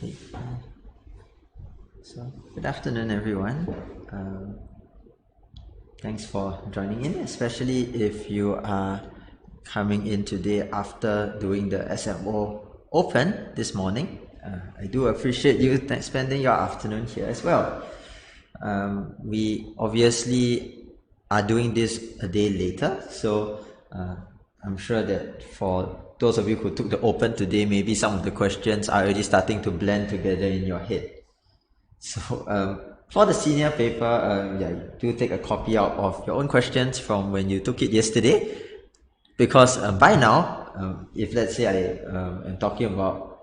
Okay. So, good afternoon, everyone. Thanks for joining in, especially if you are coming in today after doing the SMO Open this morning. I do appreciate you spending your afternoon here as well. We obviously are doing this a day later, so I'm sure that for those of you who took the Open today, maybe some of the questions are already starting to blend together in your head. So for the senior paper, do take a copy out of your own questions from when you took it yesterday, because by now, if let's say I am talking about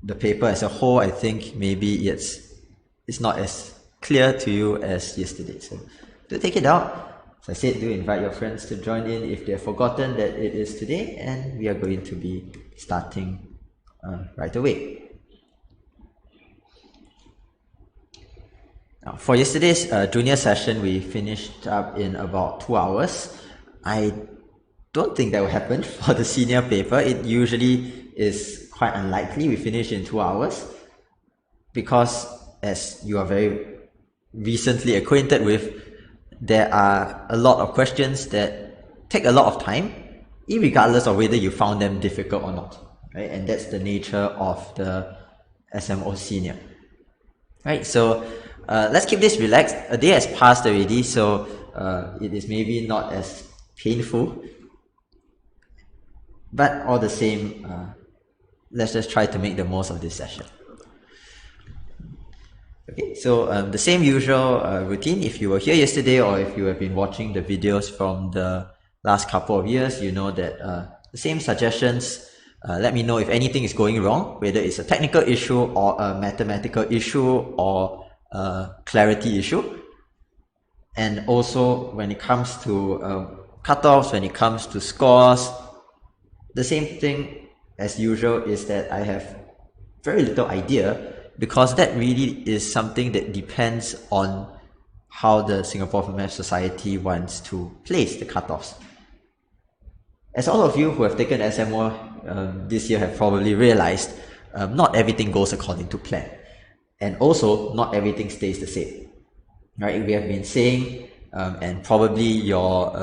the paper as a whole, I think maybe it's not as clear to you as yesterday. So do take it out. As I said, do invite your friends to join in if they've forgotten that it is today, and we are going to be starting right away. Now, for yesterday's junior session, we finished up in about 2 hours. I don't think that will happen for the senior paper. It usually is quite unlikely we finish in 2 hours, because as you are very recently acquainted with, there are a lot of questions that take a lot of time, irregardless of whether you found them difficult or not, right? And that's the nature of the SMO senior, right? So let's keep this relaxed. A day has passed already, so it is maybe not as painful, but all the same, let's just try to make the most of this session. Okay, so the same usual routine. If you were here yesterday, or if you have been watching the videos from the last couple of years, you know that the same suggestions. Let me know if anything is going wrong, whether it's a technical issue or a mathematical issue or a clarity issue. And also when it comes to cutoffs, when it comes to scores, the same thing as usual is that I have very little idea, because that really is something that depends on how the Singapore Mathematical Society wants to place the cutoffs. As all of you who have taken SMO this year have probably realized, not everything goes according to plan. And also, not everything stays the same, right? We have been saying, and probably your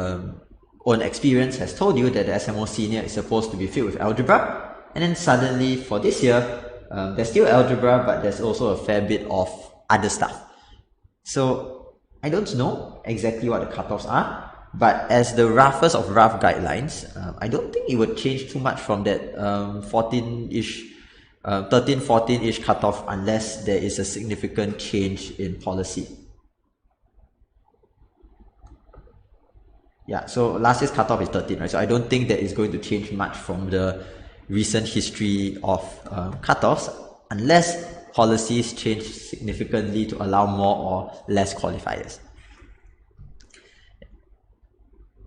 own experience has told you that the SMO senior is supposed to be filled with algebra, and then suddenly for this year, there's still algebra, but there's also a fair bit of other stuff. So I don't know exactly what the cutoffs are, but as the roughest of rough guidelines, I don't think it would change too much from that 14-ish 13, 14-ish cutoff, unless there is a significant change in policy. Yeah, so last year's cutoff is 13, right? So I don't think that is going to change much from the recent history of cutoffs, unless policies change significantly to allow more or less qualifiers.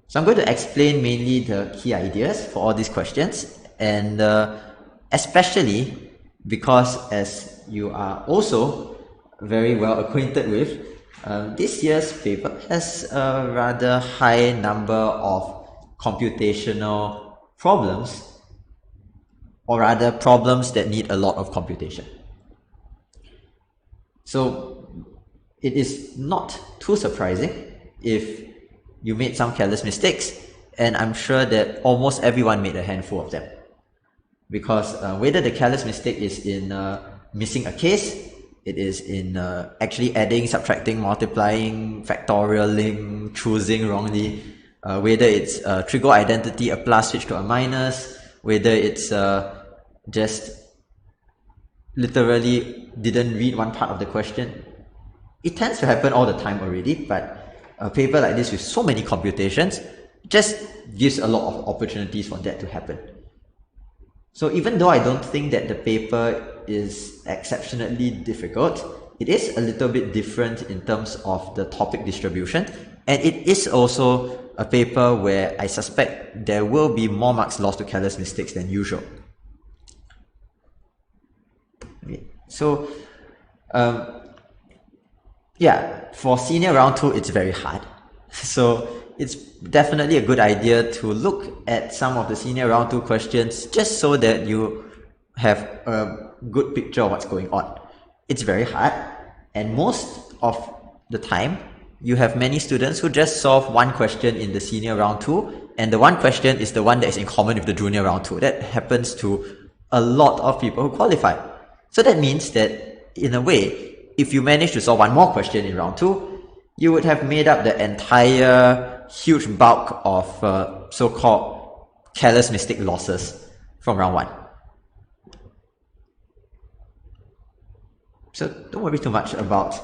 So I'm going to explain mainly the key ideas for all these questions, and especially because, as you are also very well acquainted with, this year's paper has a rather high number of computational problems, or rather problems that need a lot of computation. So it is not too surprising if you made some careless mistakes, and I'm sure that almost everyone made a handful of them. Because whether the careless mistake is in missing a case, it is in actually adding, subtracting, multiplying, factorialing, choosing wrongly, whether it's trigo identity, a plus switch to a minus, whether it's just literally didn't read one part of the question. It tends to happen all the time already, but a paper like this with so many computations just gives a lot of opportunities for that to happen. So even though I don't think that the paper is exceptionally difficult, it is a little bit different in terms of the topic distribution, and it is also a paper where I suspect there will be more marks lost to careless mistakes than usual. Okay. So yeah, for senior round 2 it's very hard. So it's definitely a good idea to look at some of the senior round 2 questions, just so that you have a good picture of what's going on. It's very hard, and most of the time, you have many students who just solve one question in the senior round 2, and the one question is the one that is in common with the junior round 2. That happens to a lot of people who qualify. So that means that, in a way, if you manage to solve one more question in round 2, you would have made up the entire huge bulk of so-called careless mistake losses from round 1. So don't worry too much about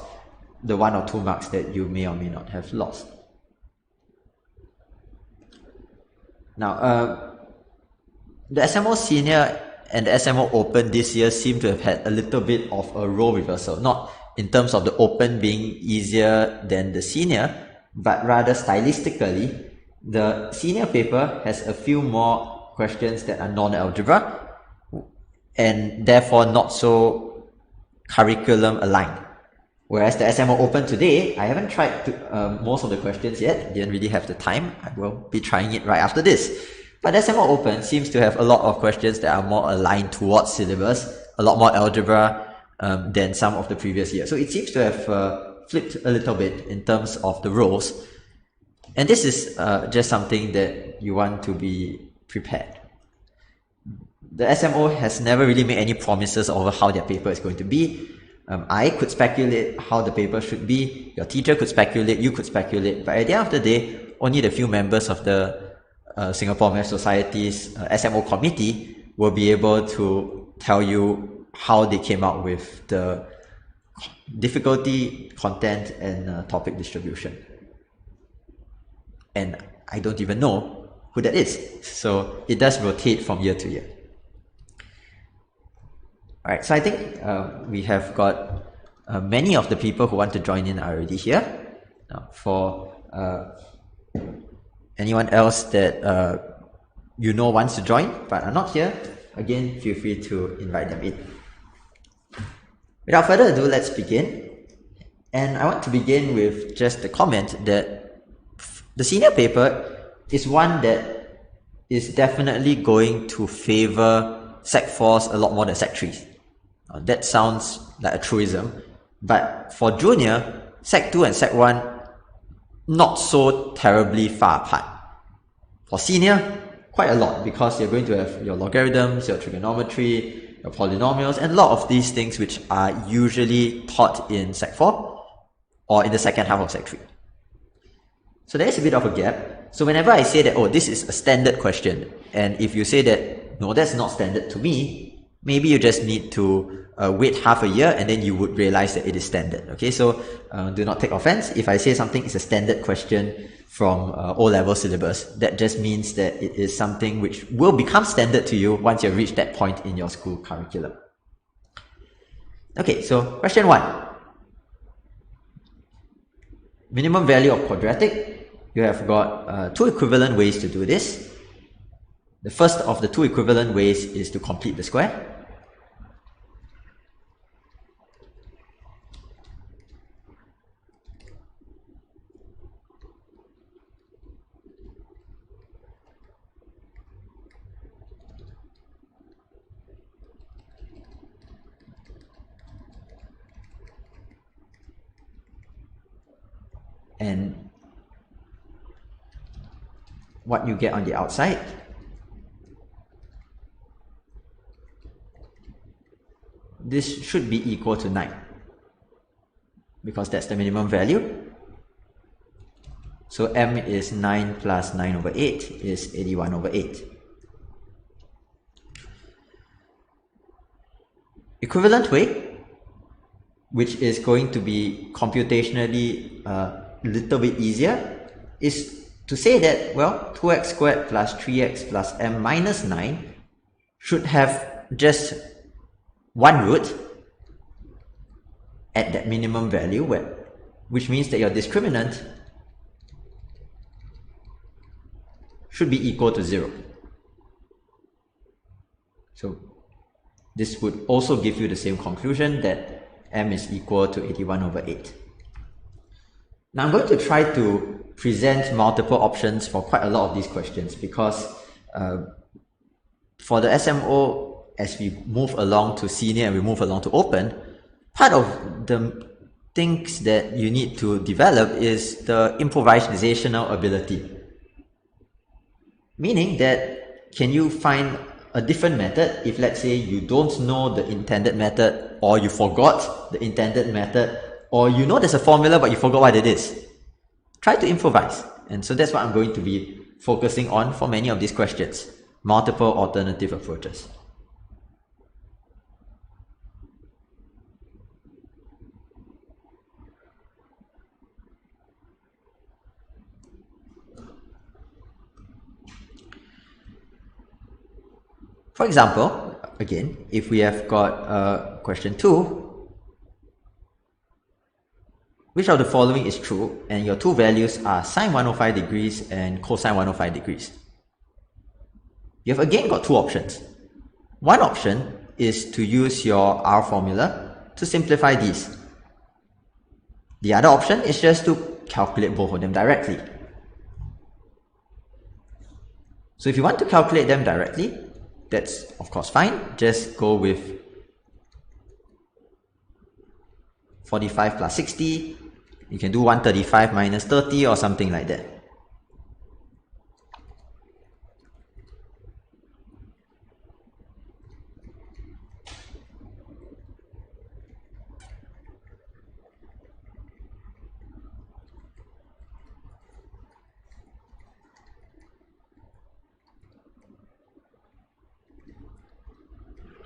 the 1 or 2 marks that you may or may not have lost. Now, the SMO Senior and the SMO Open this year seem to have had a little bit of a role reversal, not in terms of the Open being easier than the Senior, but rather stylistically, the Senior paper has a few more questions that are non-algebra and therefore not so curriculum aligned. Whereas the SMO Open today, I haven't tried most of the questions yet, didn't really have the time. I will be trying it right after this. But SMO Open seems to have a lot of questions that are more aligned towards syllabus, a lot more algebra than some of the previous years. So it seems to have flipped a little bit in terms of the roles. And this is just something that you want to be prepared. The SMO has never really made any promises over how their paper is going to be. I could speculate how the paper should be, your teacher could speculate, you could speculate, but at the end of the day, only the few members of the Singapore Math Society's SMO committee will be able to tell you how they came out with the difficulty, content, and topic distribution. And I don't even know who that is, so it does rotate from year to year. Alright, so I think we have got many of the people who want to join in are already here. Now, for anyone else that you know wants to join but are not here, again, feel free to invite them in. Without further ado, let's begin. And I want to begin with just the comment that the senior paper is one that is definitely going to favor Sec 4s a lot more than Sec 3s. That sounds like a truism, but for junior, Sec 2 and Sec 1, not so terribly far apart. For senior, quite a lot, because you're going to have your logarithms, your trigonometry, your polynomials, and a lot of these things which are usually taught in Sec 4 or in the second half of Sec 3. So there is a bit of a gap. So whenever I say that, oh, this is a standard question, and if you say that, no, that's not standard to me, maybe you just need to wait half a year and then you would realize that it is standard. Okay, so do not take offense. If I say something is a standard question from O-level syllabus, that just means that it is something which will become standard to you once you've reached that point in your school curriculum. Okay, so question 1. Minimum value of quadratic. You have got 2 equivalent ways to do this. The first of the 2 equivalent ways is to complete the square. And what you get on the outside this should be equal to 9 because that's the minimum value. So m is 9 plus 9 over 8 is 81 over 8. Equivalent way, which is going to be computationally a little bit easier, is to say that, well, 2x squared plus 3x plus m minus 9 should have just one root at that minimum value, which means that your discriminant should be equal to 0. So this would also give you the same conclusion that m is equal to 81 over 8. Now I'm going to try to present multiple options for quite a lot of these questions because for the SMO as we move along to senior and we move along to open, part of the things that you need to develop is the improvisational ability. Meaning that, can you find a different method if, let's say, you don't know the intended method, or you forgot the intended method, or you know there's a formula but you forgot what it is? Try to improvise. And so that's what I'm going to be focusing on for many of these questions. Multiple alternative approaches. For example, again, if we have got question 2, which of the following is true, and your two values are sine 105 degrees and cosine 105 degrees? You have again got two options. One option is to use your R formula to simplify these. The other option is just to calculate both of them directly. So if you want to calculate them directly, that's of course fine. Just go with 45 plus 60. You can do 135 minus 30 or something like that.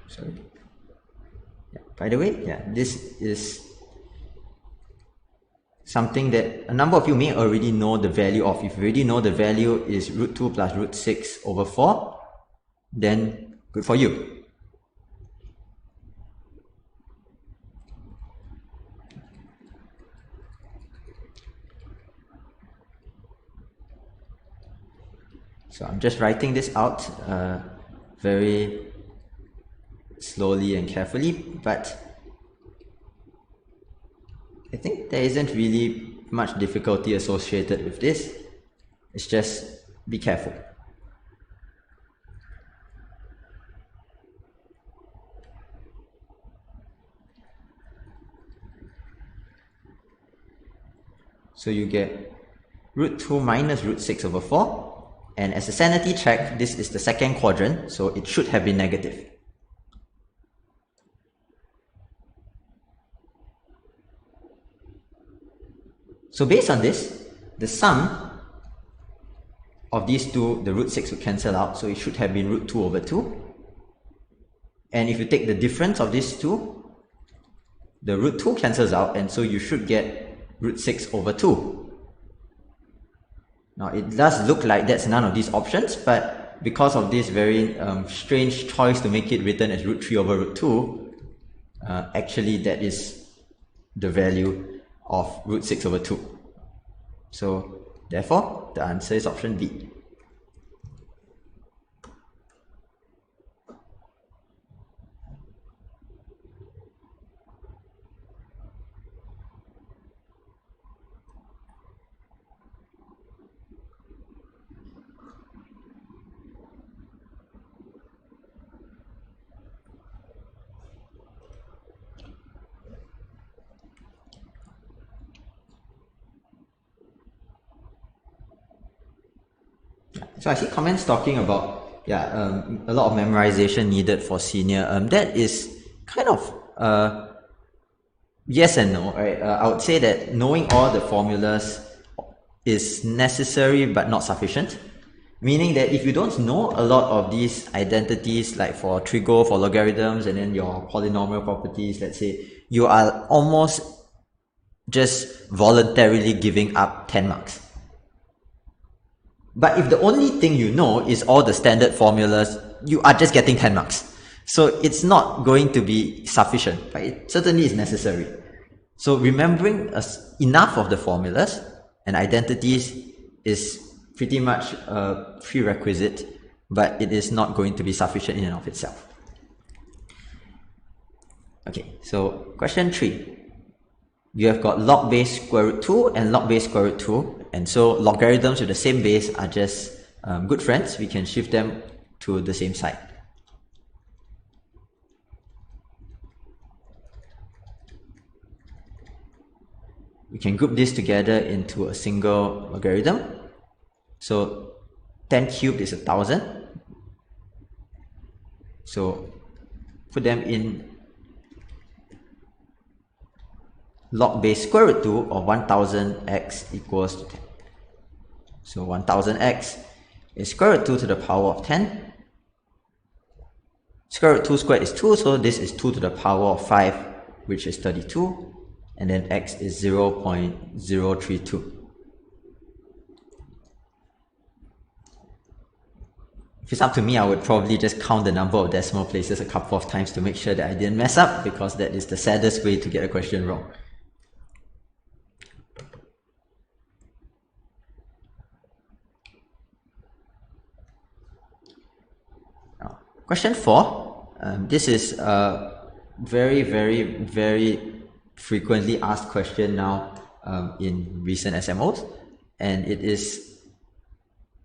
Sorry. Yeah. By the way, this is something that a number of you may already know the value of. If you already know the value is root 2 plus root 6 over 4, then good for you. So I'm just writing this out very slowly and carefully, but I think there isn't really much difficulty associated with this. It's just be careful. So you get root 2 minus root 6 over 4, and as a sanity check, this is the second quadrant, so it should have been negative. So based on this, the sum of these two, the root 6 would cancel out, so it should have been root 2 over 2. And if you take the difference of these two, the root 2 cancels out, and so you should get root 6 over 2. Now it does look like that's none of these options, but because of this very strange choice to make it written as root 3 over root 2, actually that is the value of root 6 over 2. So therefore, the answer is option B. So I see comments talking about a lot of memorization needed for senior. That is kind of yes and no, right? I would say that knowing all the formulas is necessary but not sufficient. Meaning that if you don't know a lot of these identities, like for trigo, for logarithms, and then your polynomial properties, let's say, you are almost just voluntarily giving up 10 marks. But if the only thing you know is all the standard formulas, you are just getting 10 marks. So it's not going to be sufficient, but it certainly is necessary. So remembering enough of the formulas and identities is pretty much a prerequisite, but it is not going to be sufficient in and of itself. Okay, so question 3. You have got log base square root 2 and log base square root 2, and so logarithms with the same base are just good friends. We can shift them to the same side. we can group this together into a single logarithm. So 10 cubed is 1000. So put them in log base square root 2 of 1000x equals to 10. So 1000x is square root 2 to the power of 10. Square root 2 squared is 2, so this is 2 to the power of 5, which is 32. And then x is 0.032. If it's up to me, I would probably just count the number of decimal places a couple of times to make sure that I didn't mess up, because that is the saddest way to get a question wrong. Now, question 4. This is a very frequently asked question now in recent SMOs, and it is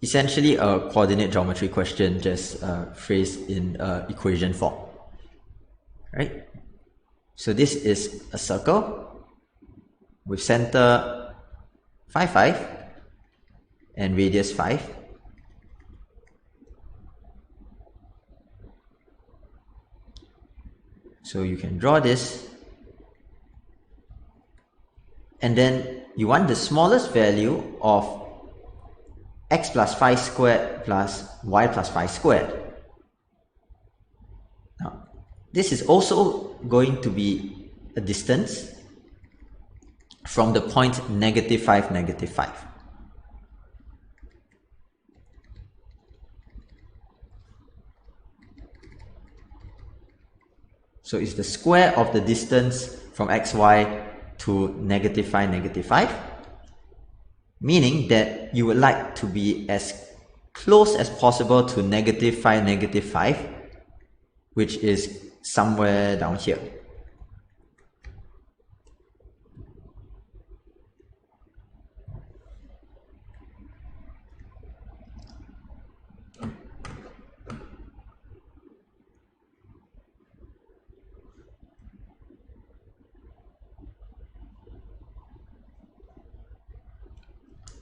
essentially a coordinate geometry question, just phrased in equation form. Right? So this is a circle with center 5, 5 and radius 5. So you can draw this, and then you want the smallest value of x plus 5 squared plus y plus 5 squared. Now, this is also going to be a distance from the point -5, -5. So it's the square of the distance from xy to -5, -5. Meaning that you would like to be as close as possible to -5, -5, which is somewhere down here.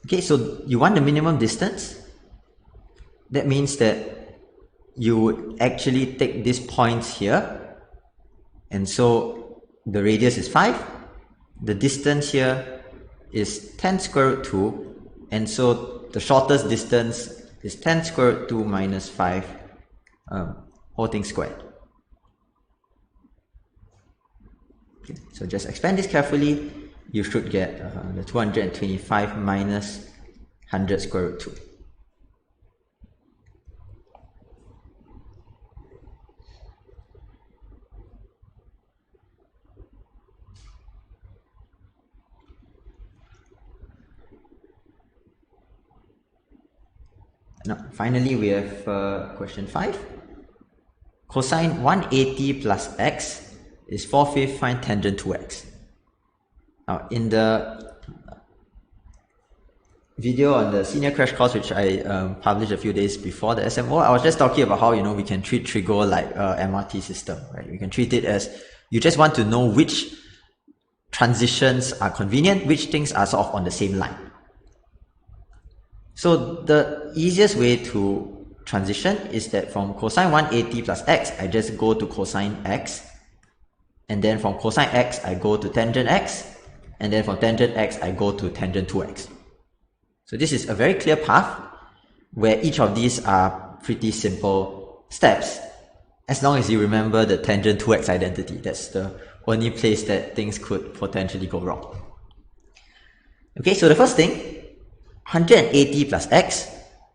Okay, so you want the minimum distance. That means that you would actually take these points here, and so the radius is 5, the distance here is 10 square root 2, and so the shortest distance is 10 square root 2 minus 5 whole thing squared. Okay, so just expand this carefully. You should get the 225 minus 100 square root 2. Now, finally, we have question 5. Cosine 180 plus x is 4/5, find tangent 2x. Now, in the video on the senior crash course, which I published a few days before the SMO, I was just talking about how, we can treat Trigo like a MRT system, right? We can treat it as you just want to know which transitions are convenient, which things are sort of on the same line. So the easiest way to transition is that from cosine 180 plus x, I just go to cosine x, and then from cosine x, I go to tangent x, and then from tangent x, I go to tangent 2x. So this is a very clear path where each of these are pretty simple steps, as long as you remember the tangent 2x identity. That's the only place that things could potentially go wrong. Okay, so the first thing, 180 plus x,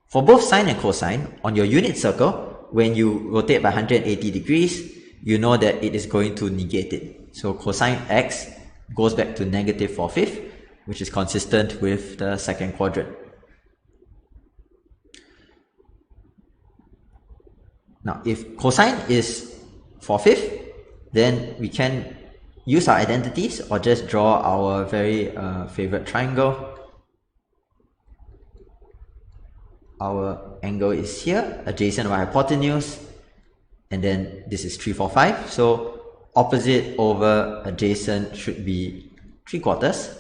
for both sine and cosine, on your unit circle, when you rotate by 180 degrees, you know that it is going to negate it. So cosine x goes back to -4/5, which is consistent with the second quadrant. Now, if cosine is 4/5, then we can use our identities or just draw our very favorite triangle. Our angle is here, adjacent by hypotenuse, and then this is 3, 4, 5. So opposite over adjacent should be 3/4.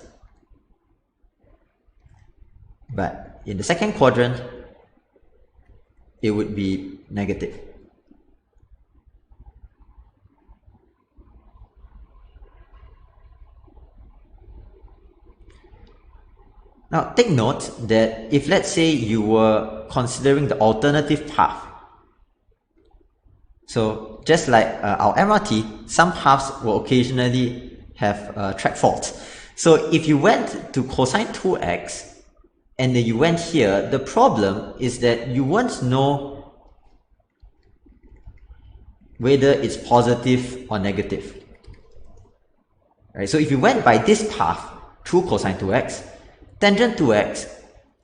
But in the second quadrant, it would be negative. Now take note that if let's say you were considering the alternative path, so just like our MRT, some paths will occasionally have track faults. So if you went to cosine 2x and then you went here, the problem is that you won't know whether it's positive or negative. Right? So if you went by this path through cosine 2x, tangent 2x,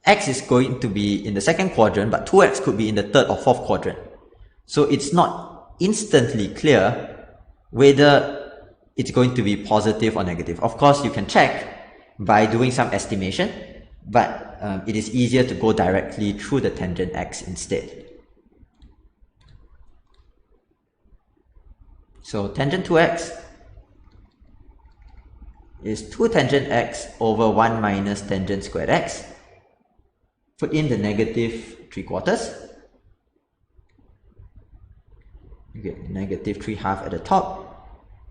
x is going to be in the second quadrant, but 2x could be in the third or fourth quadrant. So it's not instantly clear whether it's going to be positive or negative. Of course, you can check by doing some estimation, but it is easier to go directly through the tangent x instead. So tangent 2x is 2 tangent x over 1 minus tangent squared x. Put in the negative 3/4. You get negative 3/2 at the top,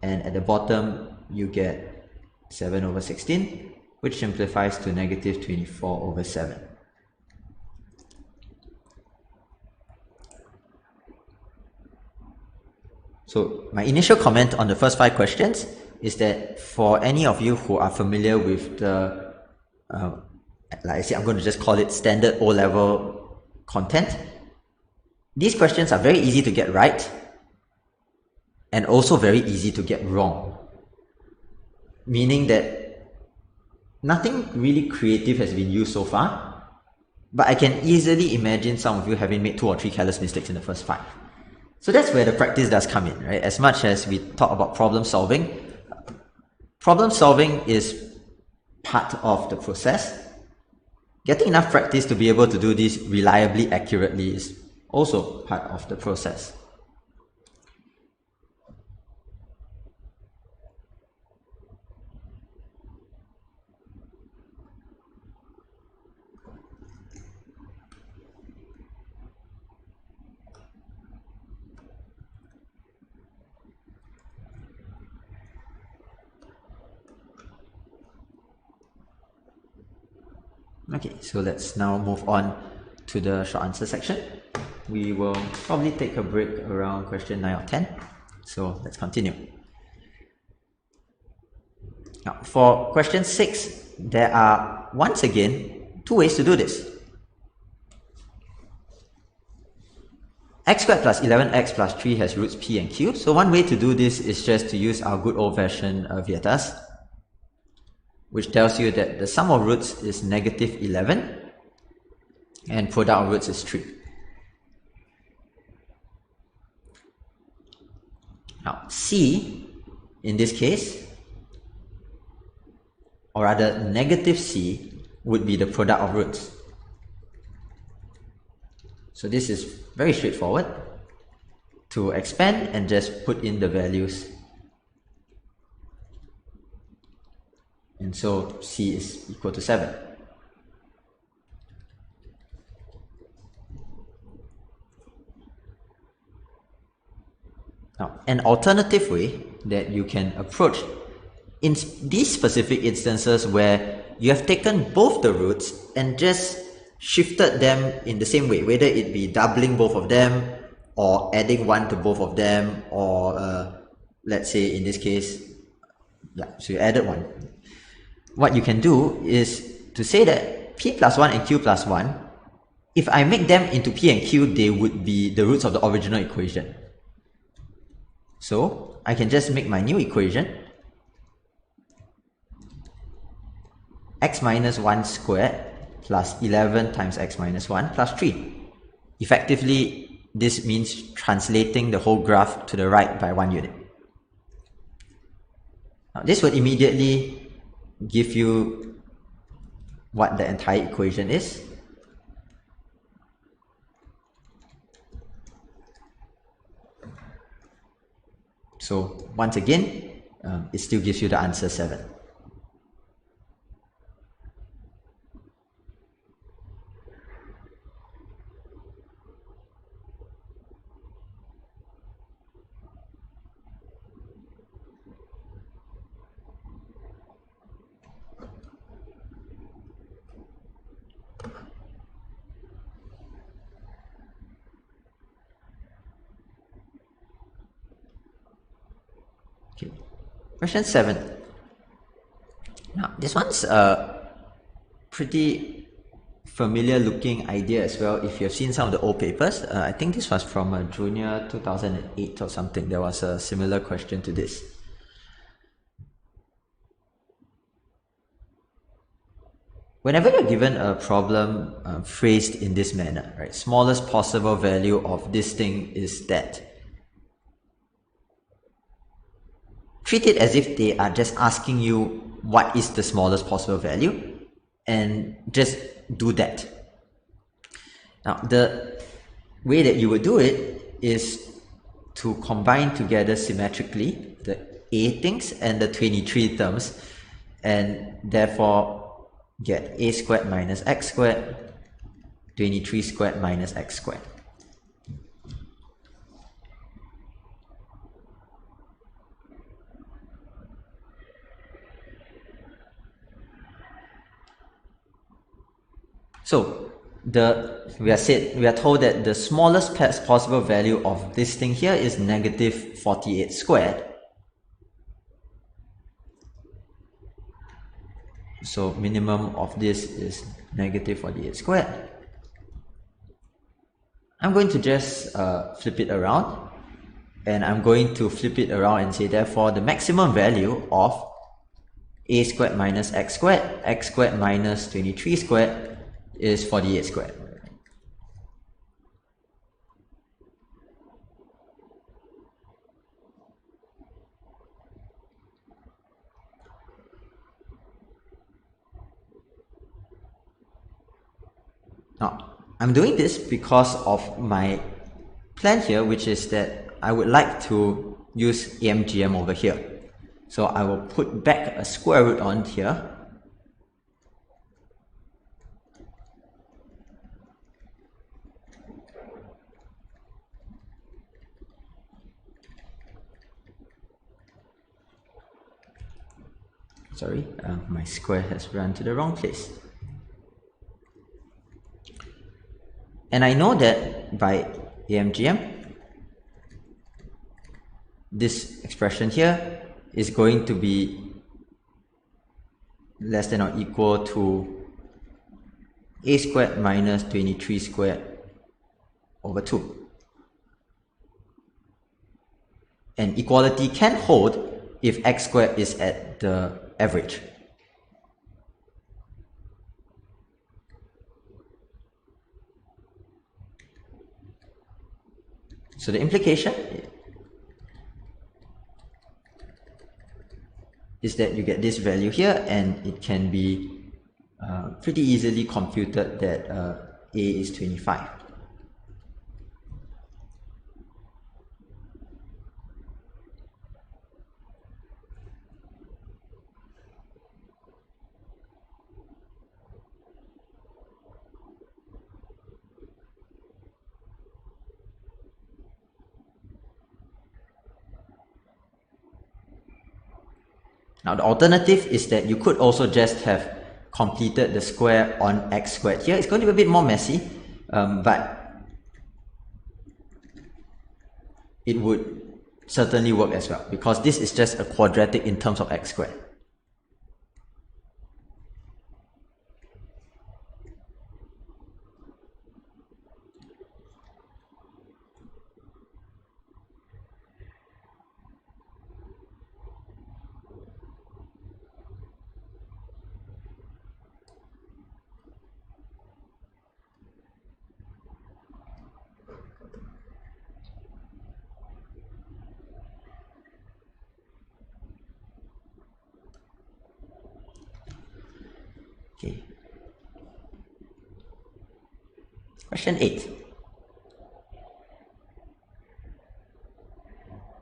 and at the bottom you get 7 over 16, which simplifies to negative 24 over 7. So my initial comment on the first 5 questions is that for any of you who are familiar with the, like I said, I'm going to just call it standard O-level content, these questions are very easy to get right and also very easy to get wrong. Meaning that nothing really creative has been used so far, but I can easily imagine some of you having made 2 or 3 careless mistakes in the first 5. So that's where the practice does come in, right? As much as we talk about problem solving is part of the process. Getting enough practice to be able to do this reliably, accurately is also part of the process. Okay, so let's now move on to the short answer section. We will probably take a break around question 9 or 10. So let's continue. Now, for question 6, there are once again 2 ways to do this. X squared plus 11x plus 3 has roots p and q. So one way to do this is just to use our good old-fashioned Vietas, which tells you that the sum of roots is negative 11 and product of roots is 3. Now, C, in this case, or rather negative C, would be the product of roots. So this is very straightforward. To expand and just put in the values. And so C is equal to 7. Now, an alternative way that you can approach in these specific instances where you have taken both the roots and just shifted them in the same way, whether it be doubling both of them or adding 1 to both of them, or let's say in this case, so you added 1. What you can do is to say that p plus 1 and q plus 1, if I make them into p and q, they would be the roots of the original equation. So I can just make my new equation, x minus 1 squared plus 11 times x minus 1 plus 3. Effectively, this means translating the whole graph to the right by 1 unit. Now, this would immediately give you what the entire equation is. So once again, it still gives you the answer 7. Okay. Question 7. Now, this one's a pretty familiar looking idea as well if you've seen some of the old papers. I think this was from a junior 2008 or something. There was a similar question to this. Whenever you're given a problem phrased in this manner, right, smallest possible value of this thing is that, treat it as if they are just asking you what is the smallest possible value and just do that. Now, the way that you would do it is to combine together symmetrically the a things and the 23 terms, and therefore get a squared minus x squared, 23 squared minus x squared. So we are told that the smallest possible value of this thing here is negative 48 squared. So minimum of this is negative 48 squared. I'm going to just flip it around, and I'm going to flip it around and say therefore the maximum value of a squared minus x squared minus 23 squared is 48 squared. Now, I'm doing this because of my plan here, which is that I would like to use AMGM over here. So I will put back a square root on here. Sorry, my square has run to the wrong place. And I know that by AMGM, this expression here is going to be less than or equal to a squared minus 23 squared over 2. And equality can hold if x squared is at the average. So the implication is that you get this value here, and it can be pretty easily computed that a is 25. Now the alternative is that you could also just have completed the square on x squared here. It's going to be a bit more messy, but it would certainly work as well, because this is just a quadratic in terms of x squared. Okay. Question 8.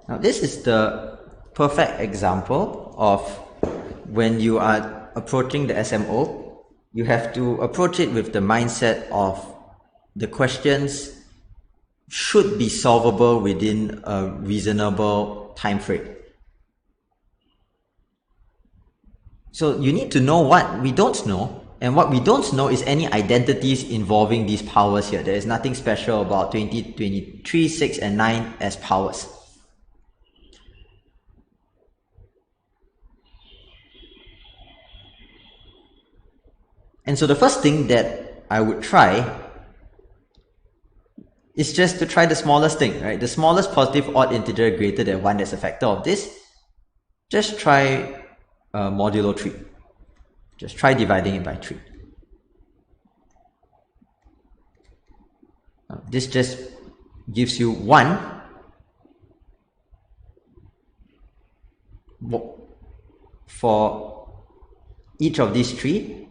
Now this is the perfect example of when you are approaching the SMO, you have to approach it with the mindset of the questions should be solvable within a reasonable time frame. So you need to know what we don't know, and what we don't know is any identities involving these powers here. There is nothing special about 20, 23, 6 and 9 as powers. And so the first thing that I would try is just to try the smallest thing, right? The smallest positive odd integer greater than 1 that's a factor of this. Just try modulo 3. Just try dividing it by 3. This just gives you 1 for each of these 3,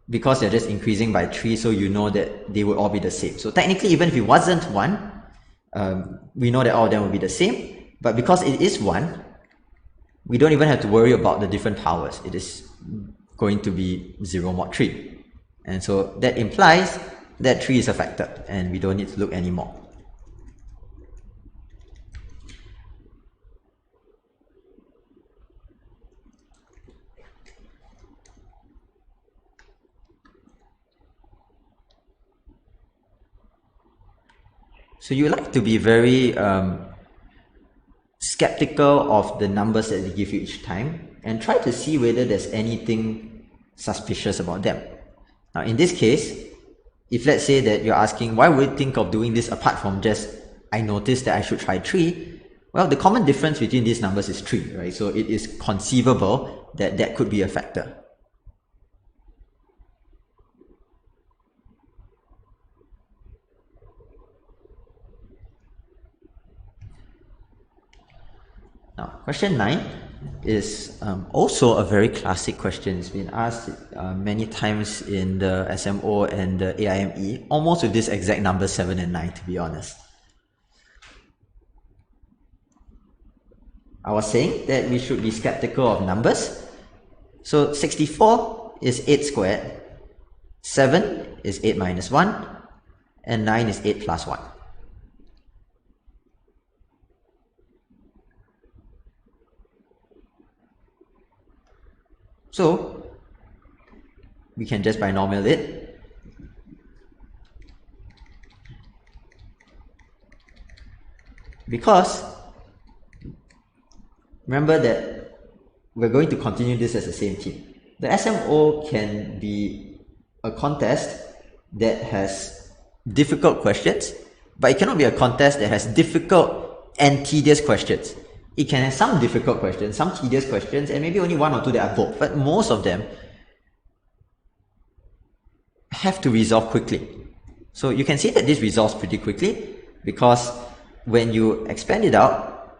because they're just increasing by 3, so you know that they would all be the same. So technically, even if it wasn't 1, we know that all of them will be the same, but because it is 1, we don't even have to worry about the different powers. It is going to be 0 mod 3. And so that implies that 3 is a factor, and we don't need to look anymore. So you like to be very skeptical of the numbers that they give you each time, and try to see whether there's anything suspicious about them. Now in this case, if let's say that you're asking, why would you think of doing this apart from just, I noticed that I should try 3, well, the common difference between these numbers is 3, right? So it is conceivable that that could be a factor. Now, question 9 is also a very classic question. It's been asked many times in the SMO and the AIME, almost with this exact number 7 and 9, to be honest. I was saying that we should be skeptical of numbers. So 64 is 8 squared, 7 is 8 minus 1, and 9 is 8 plus 1. So we can just binomial it. Because remember that we're going to continue this as the same team. The SMO can be a contest that has difficult questions, but it cannot be a contest that has difficult and tedious questions. It can have some difficult questions, some tedious questions, and maybe only 1 or 2 that are both, but most of them have to resolve quickly. So you can see that this resolves pretty quickly, because when you expand it out,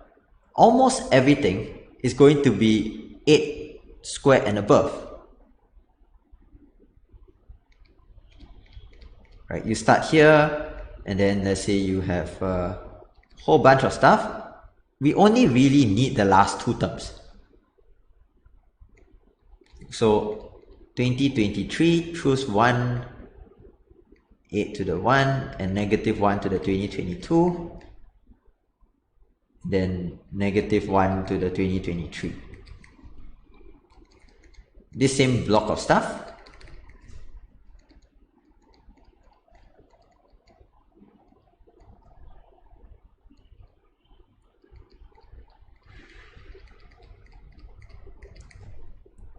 almost everything is going to be 8 squared and above. Right? You start here, and then let's say you have a whole bunch of stuff. We only really need the last 2 terms. So 2023, choose 1, 8 to the 1, and negative 1 to the 2022. Then negative 1 to the 2023. This same block of stuff.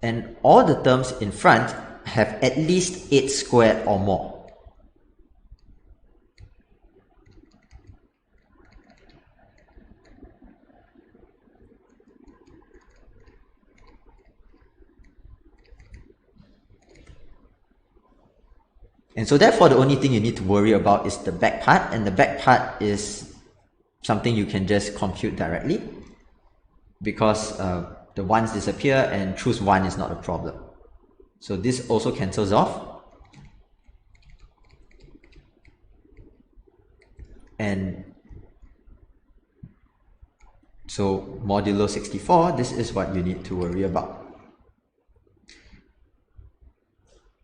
And all the terms in front have at least 8 squared or more. And so therefore the only thing you need to worry about is the back part, and the back part is something you can just compute directly, because the 1s disappear and choose 1 is not a problem. So this also cancels off. And so modulo 64, this is what you need to worry about.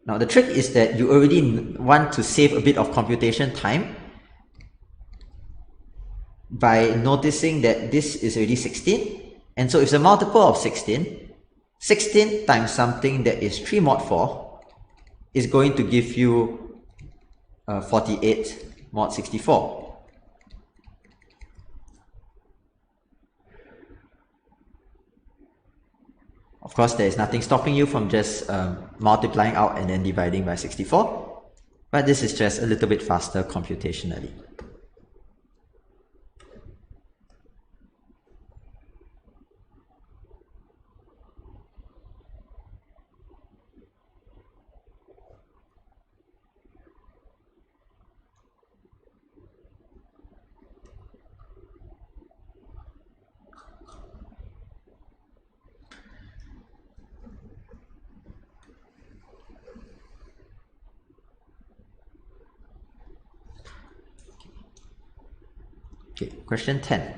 Now the trick is that you already want to save a bit of computation time by noticing that this is already 16. And so if it's a multiple of 16, 16 times something that is 3 mod 4 is going to give you 48 mod 64. Of course, there is nothing stopping you from just multiplying out and then dividing by 64, but this is just a little bit faster computationally. Okay, question 10.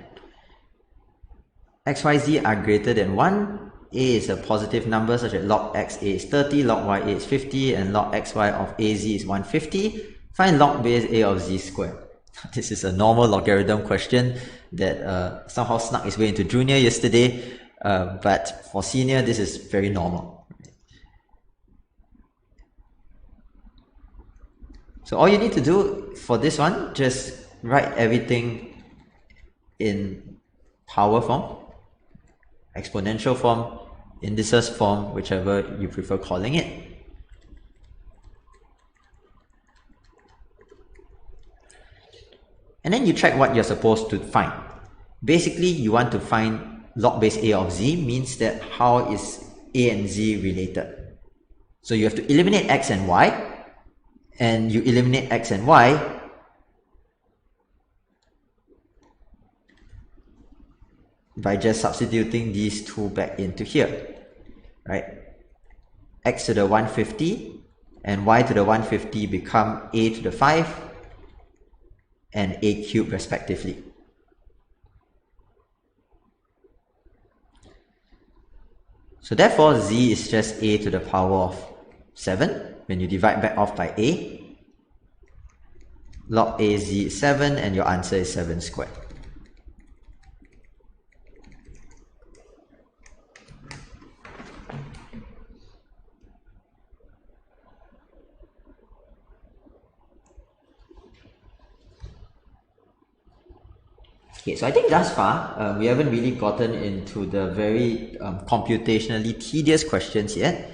X, Y, Z are greater than 1. A is a positive number such that log x a is 30, log y a is 50, and log xy of az is 150. Find log base a of z squared. This is a normal logarithm question that somehow snuck its way into junior yesterday, but for senior this is very normal. So all you need to do for this one, just write everything in power form, exponential form, indices form, whichever you prefer calling it. And then you check what you're supposed to find. Basically, you want to find log base a of z, means that how is a and z related. So you have to eliminate x and y, and you eliminate x and y by just substituting these two back into here, right? X to the 150 and y to the 150 become a to the 5 and a cubed respectively. So therefore z is just a to the power of 7 when you divide back off by a. Log az is 7 and your answer is 7 squared. Okay, so I think thus far, we haven't really gotten into the very computationally tedious questions yet.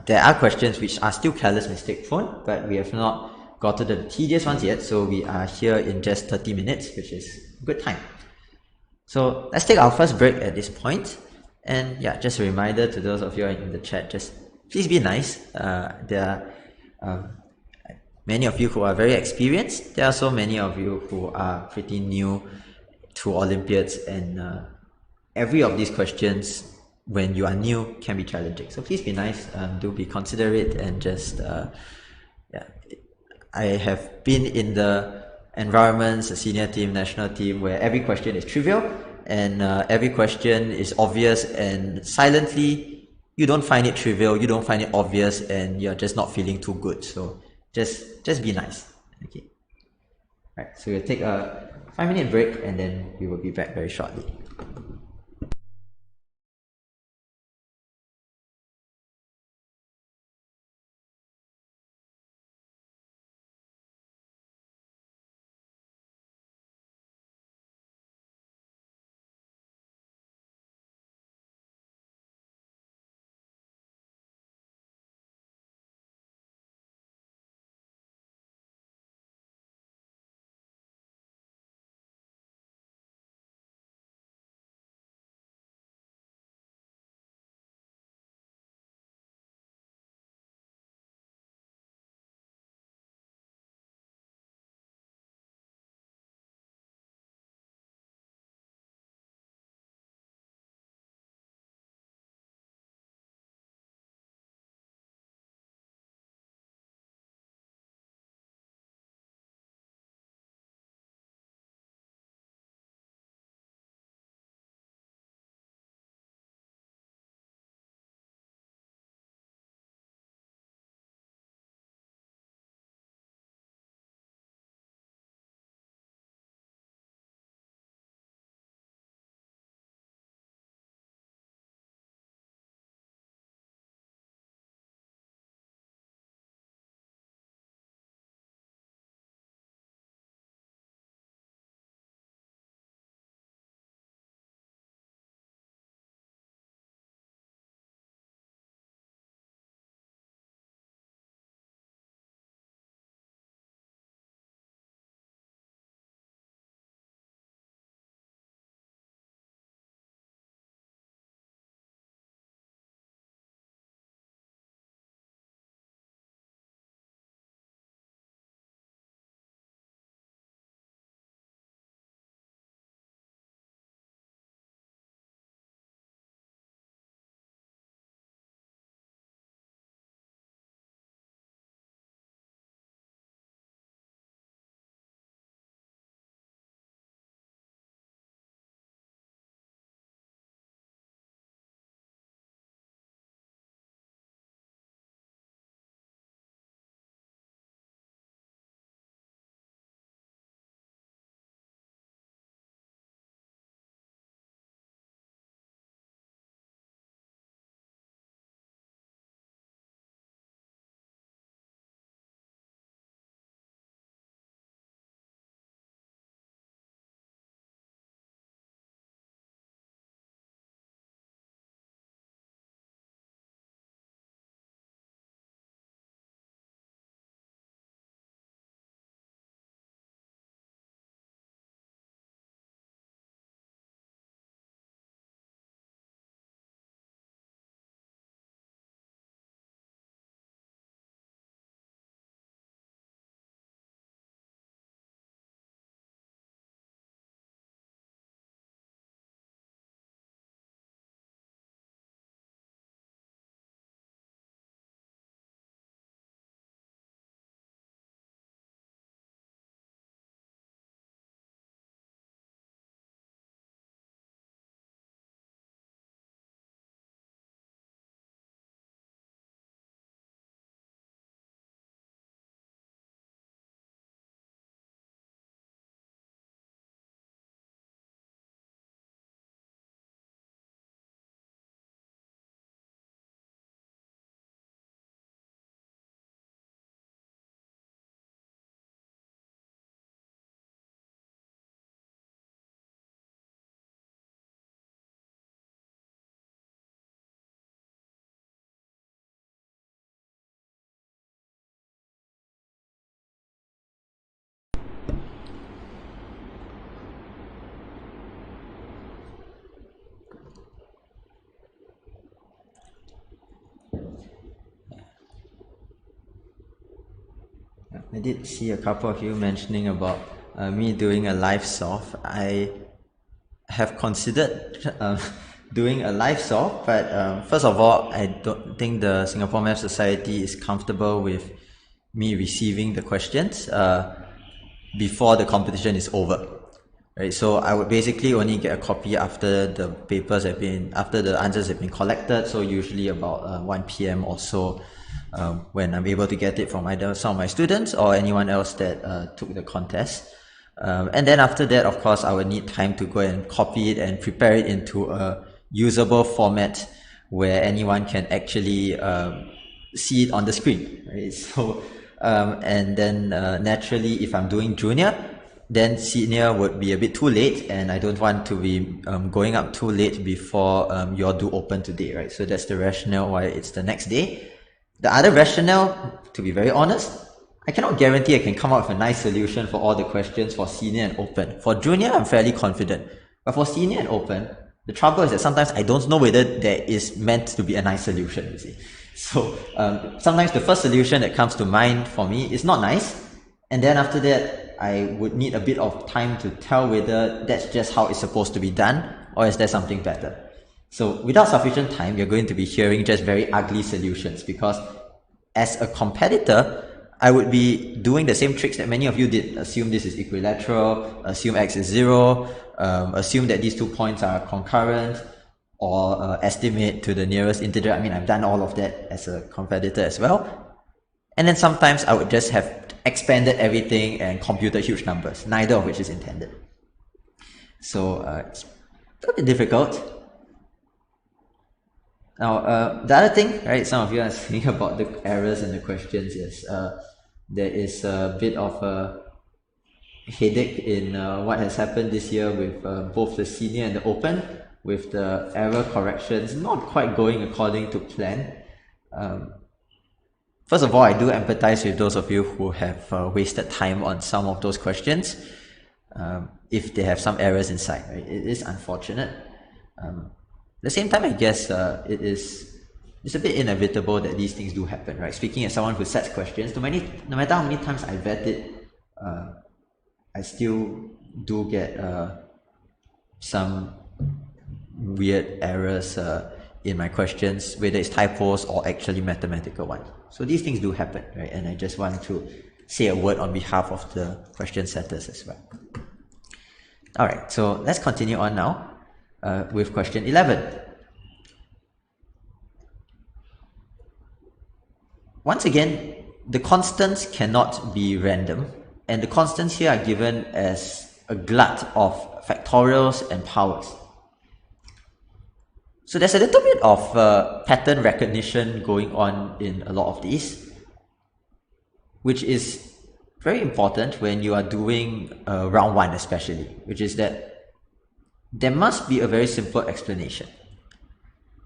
There are questions which are still careless mistake prone, but we have not got to the tedious ones yet, so we are here in just 30 minutes, which is a good time. So let's take our first break at this point. And yeah, just a reminder to those of you in the chat, just please be nice. There are many of you who are very experienced. There are so many of you who are pretty new to Olympiads, and every of these questions when you are new can be challenging. So please be nice, do be considerate, and just yeah. I have been in the environments, the senior team, national team, where every question is trivial and every question is obvious, and silently you don't find it trivial, you don't find it obvious, and you're just not feeling too good. So just be nice. Okay. Right, so we'll take a 5-minute break and then we will be back very shortly. I did see a couple of you mentioning about me doing a live solve. I have considered doing a live solve, but first of all, I don't think the Singapore Math Society is comfortable with me receiving the questions before the competition is over. Right, so I would basically only get a copy after the after the answers have been collected. So usually about 1 p.m. or so, when I'm able to get it from either some of my students or anyone else that took the contest. And then after that, of course, I would need time to go and copy it and prepare it into a usable format where anyone can actually see it on the screen. Right? So, and then naturally, if I'm doing junior, then senior would be a bit too late, and I don't want to be going up too late before you're due open today, right? So that's the rationale why it's the next day. The other rationale, to be very honest, I cannot guarantee I can come up with a nice solution for all the questions for senior and open. For junior, I'm fairly confident. But for senior and open, the trouble is that sometimes I don't know whether there is meant to be a nice solution, you see. So sometimes the first solution that comes to mind for me is not nice, and then after that, I would need a bit of time to tell whether that's just how it's supposed to be done or is there something better. So without sufficient time, you're going to be hearing just very ugly solutions, because as a competitor, I would be doing the same tricks that many of you did. Assume this is equilateral, assume x is 0, assume that these 2 points are concurrent, or estimate to the nearest integer. I mean, I've done all of that as a competitor as well. And then sometimes I would just have expanded everything and computed huge numbers, neither of which is intended. So it's a bit difficult. Now, the other thing, right, some of you are saying about the errors in the questions is there is a bit of a headache in what has happened this year with both the senior and the open, with the error corrections not quite going according to plan. First of all, I do empathize with those of you who have wasted time on some of those questions, if they have some errors inside. Right? It is unfortunate. At the same time, I guess it's a bit inevitable that these things do happen. Right? Speaking as someone who sets questions, no matter how many times I vet it, I still do get some weird errors in my questions, whether it's typos or actually mathematical ones. So these things do happen, right? And I just want to say a word on behalf of the question setters as well. Alright, so let's continue on now with question 11. Once again, the constants cannot be random, and the constants here are given as a glut of factorials and powers. So there's a little bit of pattern recognition going on in a lot of these, which is very important when you are doing round 1 especially, which is that there must be a very simple explanation.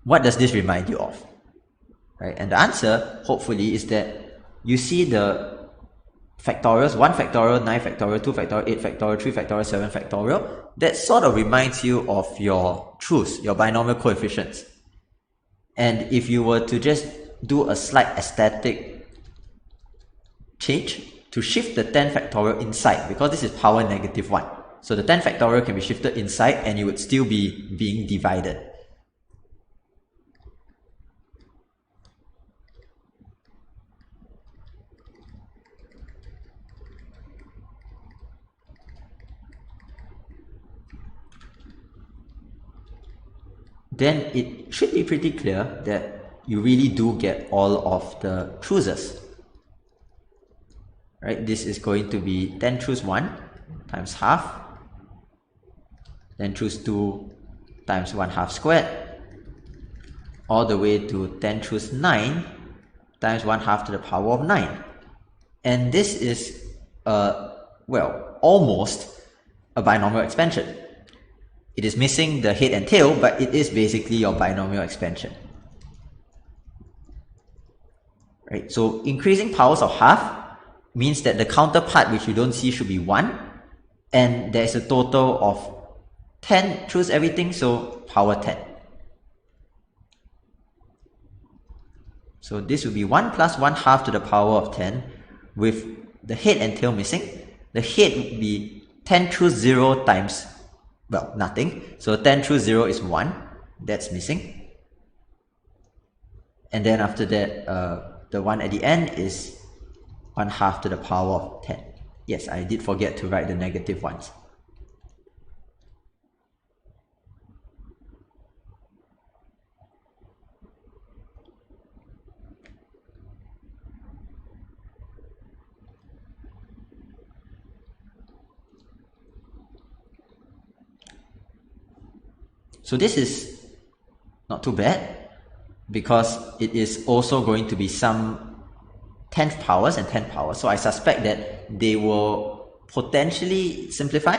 What does this remind you of? Right? And the answer, hopefully, is that you see the factorials, 1 factorial, 9 factorial, 2 factorial, 8 factorial, 3 factorial, 7 factorial, that sort of reminds you of your truths, your binomial coefficients. And if you were to just do a slight aesthetic change to shift the 10 factorial inside, because this is power -1, so the 10 factorial can be shifted inside and you would still be being divided. Then it should be pretty clear that you really do get all of the choosers. Right? This is going to be 10 choose 1 times half, then choose 2 times 1/2 squared, all the way to 10 choose 9 times 1/2 to the power of 9. And this is, well, almost a binomial expansion. It is missing the head and tail, but it is basically your binomial expansion. Right? So increasing powers of half means that the counterpart, which you don't see, should be 1, and there's a total of 10 choose everything, so power 10. So this would be 1 plus 1/2 to the power of 10, with the head and tail missing. The head would be 10 through 0 times, well, nothing. So 10 through 0 is 1. That's missing. And then after that, the one at the end is 1/2 to the power of 10. Yes, I did forget to write the negative ones. So this is not too bad, because it is also going to be some 10th powers and 10th powers. So I suspect that they will potentially simplify.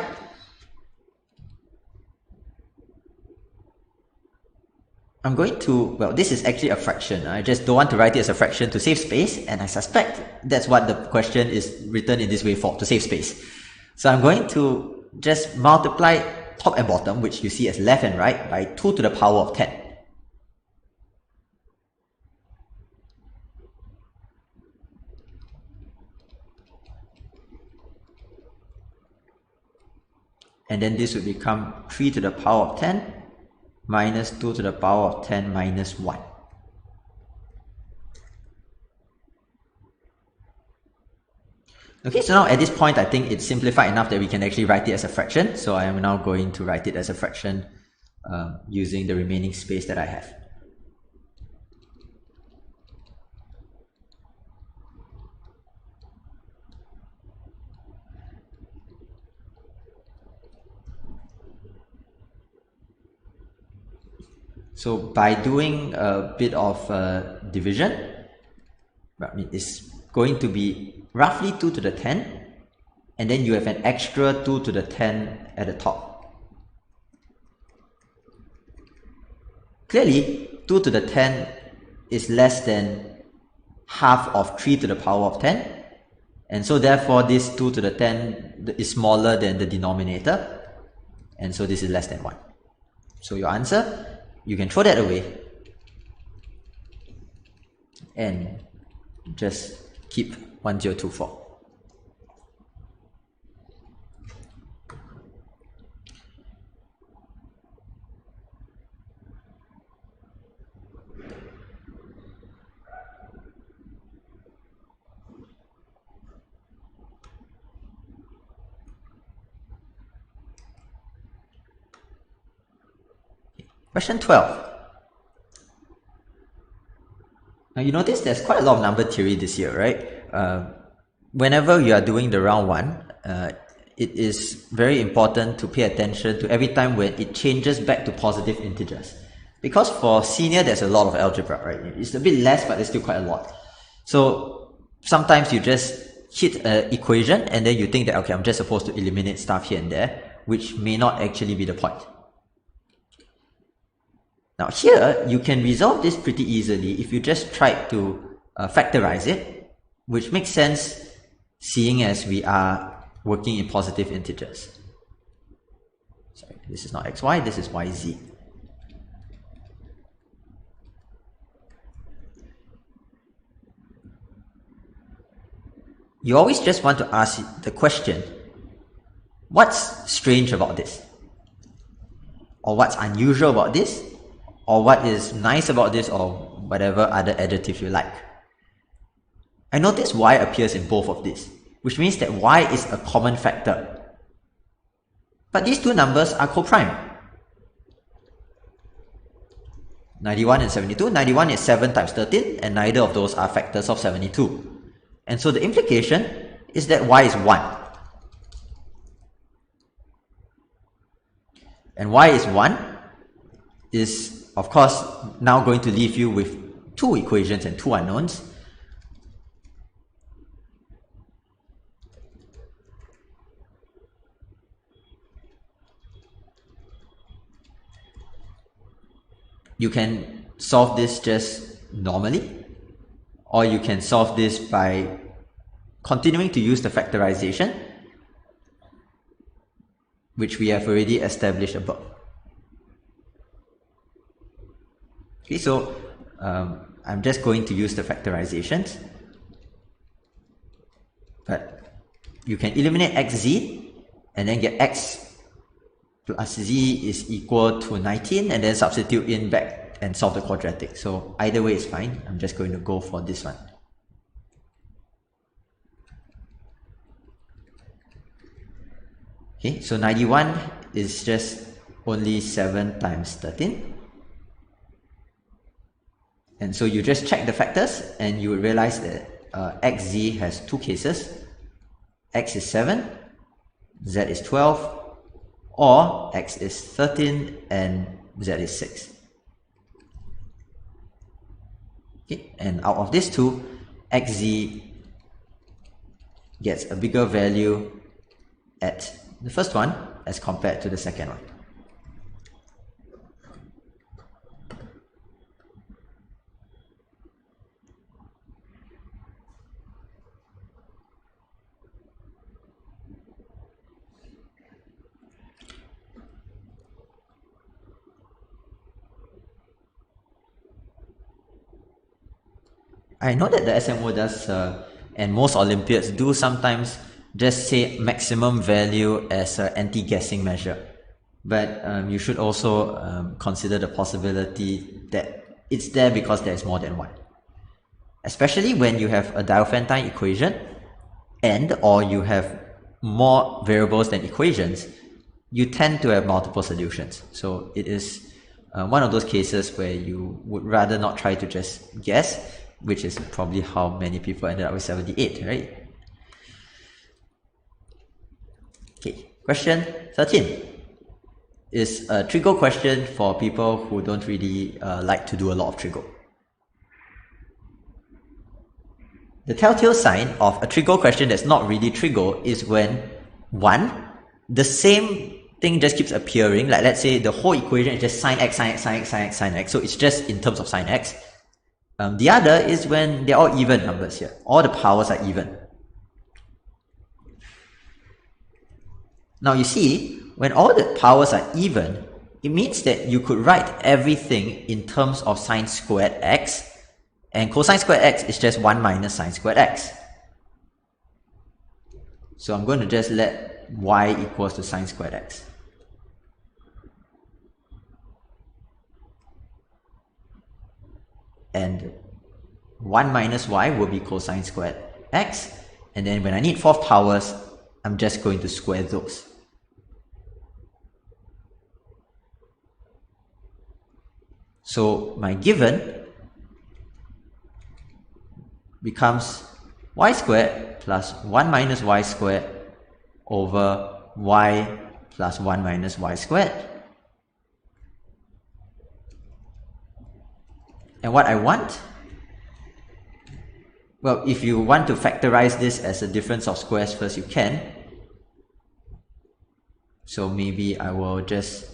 I'm going to, well, this is actually a fraction. I just don't want to write it as a fraction to save space, and I suspect that's what the question is written in this way for, to save space. So I'm going to just multiply top and bottom, which you see as left and right, by 2 to the power of 10. And then this would become 3 to the power of 10 minus 2 to the power of 10 minus 1. Okay, so now at this point, I think it's simplified enough that we can actually write it as a fraction. So I am now going to write it as a fraction using the remaining space that I have. So by doing a bit of division, it's going to be roughly 2 to the 10, and then you have an extra 2 to the 10 at the top. Clearly, 2 to the 10 is less than half of 3 to the power of 10, and so therefore this 2 to the 10 is smaller than the denominator, and so this is less than 1. So your answer, you can throw that away and just keep 1024. Question 12. Now you notice there's quite a lot of number theory this year, right? Whenever you are doing the round 1, it is very important to pay attention to every time when it changes back to positive integers. Because for senior, there's a lot of algebra, right? It's a bit less, but there's still quite a lot. So sometimes you just hit an equation and then you think that, okay, I'm just supposed to eliminate stuff here and there, which may not actually be the point. Now here, you can resolve this pretty easily if you just try to factorize it, which makes sense seeing as we are working in positive integers. Sorry, this is not xy, this is yz. You always just want to ask the question, what's strange about this? Or what's unusual about this? Or what is nice about this, or whatever other adjective you like. I notice y appears in both of these, which means that y is a common factor. But these two numbers are co-prime. 91 and 72. 91 is 7 times 13, and neither of those are factors of 72. And so the implication is that y is 1. And y is 1 is, of course, now going to leave you with 2 equations and 2 unknowns. You can solve this just normally, or you can solve this by continuing to use the factorization, which we have already established above. Okay, so I'm just going to use the factorizations, but you can eliminate xz and then get x plus z is equal to 19 and then substitute in back and solve the quadratic. So either way is fine. I'm just going to go for this one. Okay, so 91 is just only 7 times 13. And so you just check the factors and you will realize that xz has two cases. X is 7, z is 12, or x is 13 and z is 6. Okay, and out of these two, xz gets a bigger value at the first one as compared to the second one. I know that the SMO does, and most Olympiads do sometimes just say maximum value as an anti-guessing measure. But you should also consider the possibility that it's there because there is more than one. Especially when you have a Diophantine equation and or you have more variables than equations, you tend to have multiple solutions. So it is one of those cases where you would rather not try to just guess, which is probably how many people ended up with 78, right? Okay, question 13 is a trigo question for people who don't really like to do a lot of trigo. The telltale sign of a trigo question that's not really trigo is when, one, the same thing just keeps appearing, like let's say the whole equation is just sine x, sine x, sine x, sine x, sine x, so it's just in terms of sine x. The other is when they're all even numbers here. All the powers are even. Now you see, when all the powers are even, it means that you could write everything in terms of sine squared x, and cosine squared x is just 1 minus sine squared x. So I'm going to just let y equals to sine squared x. And 1 minus y will be cosine squared x, and then when I need fourth powers, I'm just going to square those. So my given becomes y squared plus 1 minus y squared over y plus 1 minus y squared. And what I want, well, if you want to factorize this as a difference of squares first, you can. So maybe I will just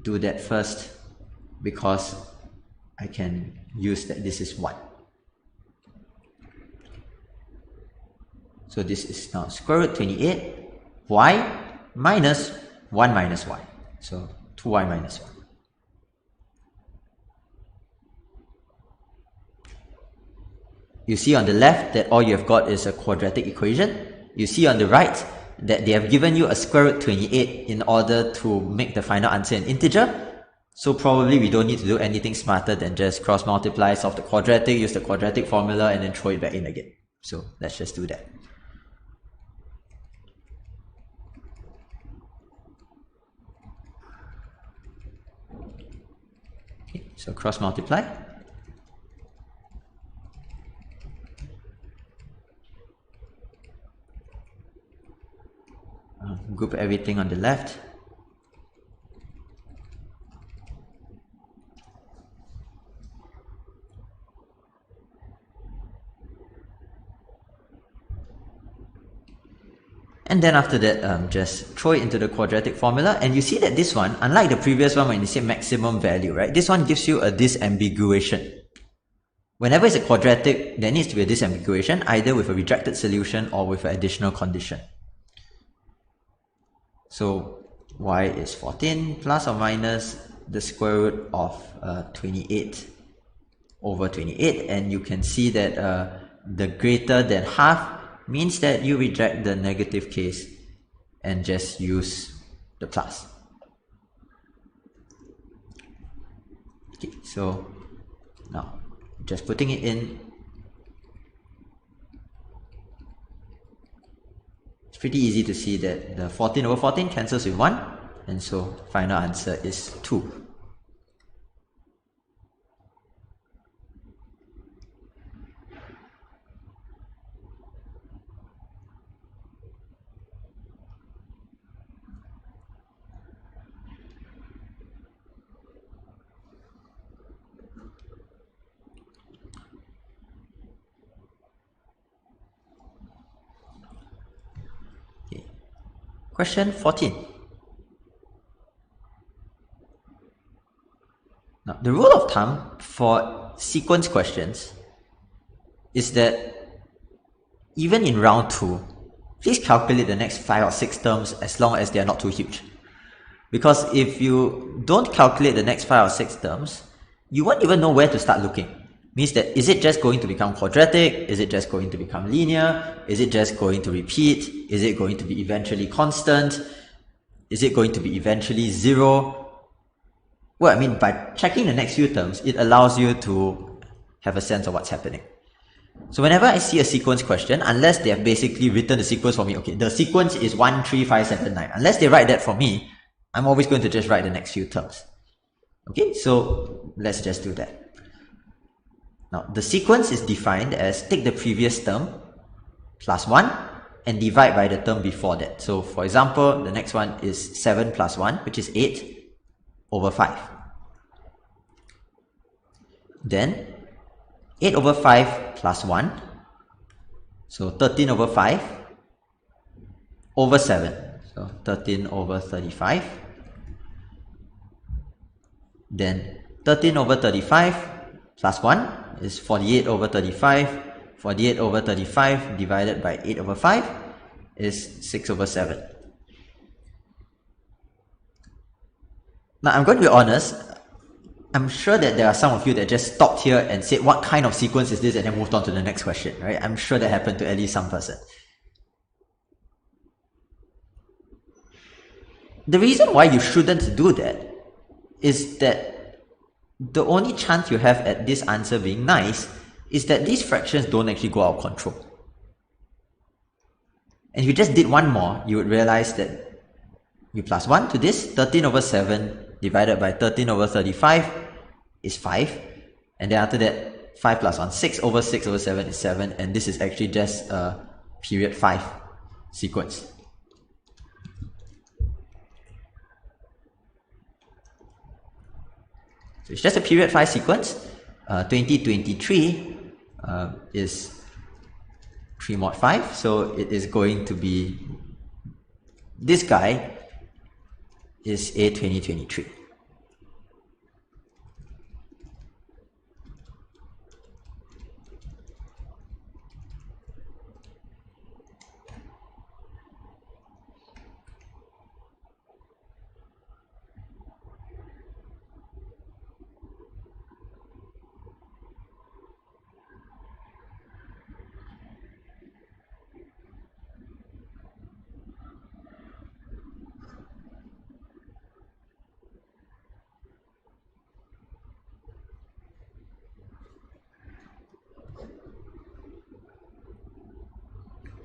do that first because I can use that this is 1. So this is now square root 28 y minus 1 minus y. So 2y minus 1. You see on the left that all you have got is a quadratic equation. You see on the right that they have given you a square root 28 in order to make the final answer an integer. So probably we don't need to do anything smarter than just cross multiply, solve the quadratic, use the quadratic formula, and then throw it back in again. So let's just do that. Okay, so cross multiply. Group everything on the left. And then after that, just throw it into the quadratic formula. And you see that this one, unlike the previous one when you say maximum value, right? This one gives you a disambiguation. Whenever it's a quadratic, there needs to be a disambiguation, either with a rejected solution or with an additional condition. So y is 14 plus or minus the square root of 28 over 28, and you can see that the greater than half means that you reject the negative case and just use the plus. Okay, so now just putting it in, it's pretty easy to see that the 14 over 14 cancels with 1, and so final answer is 2. Question 14. Now, the rule of thumb for sequence questions is that even in round 2, please calculate the next 5 or 6 terms as long as they are not too huge. Because if you don't calculate the next 5 or 6 terms, you won't even know where to start looking. Means that, is it just going to become quadratic? Is it just going to become linear? Is it just going to repeat? Is it going to be eventually constant? Is it going to be eventually 0? Well, I mean, by checking the next few terms, it allows you to have a sense of what's happening. So whenever I see a sequence question, unless they have basically written the sequence for me, okay, the sequence is 1, 3, 5, 7, 9. Unless they write that for me, I'm always going to just write the next few terms. Okay, so let's just do that. Now, the sequence is defined as take the previous term plus 1 and divide by the term before that. So, for example, the next one is 7 plus 1, which is 8 over 5. Then, 8 over 5 plus 1, so 13 over 5 over 7, so 13 over 35. Then, 13 over 35 plus 1 is 48 over 35. 48 over 35 divided by 8 over 5 is 6 over 7. Now, I'm going to be honest, I'm sure that there are some of you that just stopped here and said, what kind of sequence is this, and then moved on to the next question, right? I'm sure that happened to at least some person. The reason why you shouldn't do that is that the only chance you have at this answer being nice is that these fractions don't actually go out of control. And if you just did one more, you would realize that you plus 1 to this, 13 over 7 divided by 13 over 35 is 5. And then after that, 5 plus 1, 6 over 7 is 7. And this is actually just a period 5 sequence. So it's just a period 5 sequence. 2023 is 3 mod 5. So it is going to be, this guy is A 2023.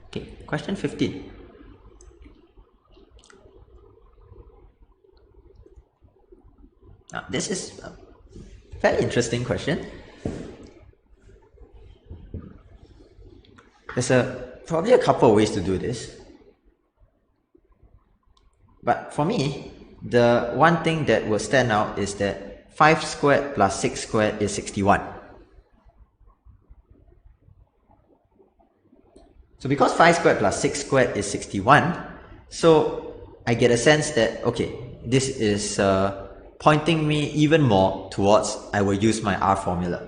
Okay, question 15. Now, this is a very interesting question. There's probably a couple of ways to do this. But for me, the one thing that will stand out is that 5 squared plus 6 squared is 61. So because 5 squared plus 6 squared is 61, so I get a sense that, okay, this is pointing me even more towards I will use my R formula.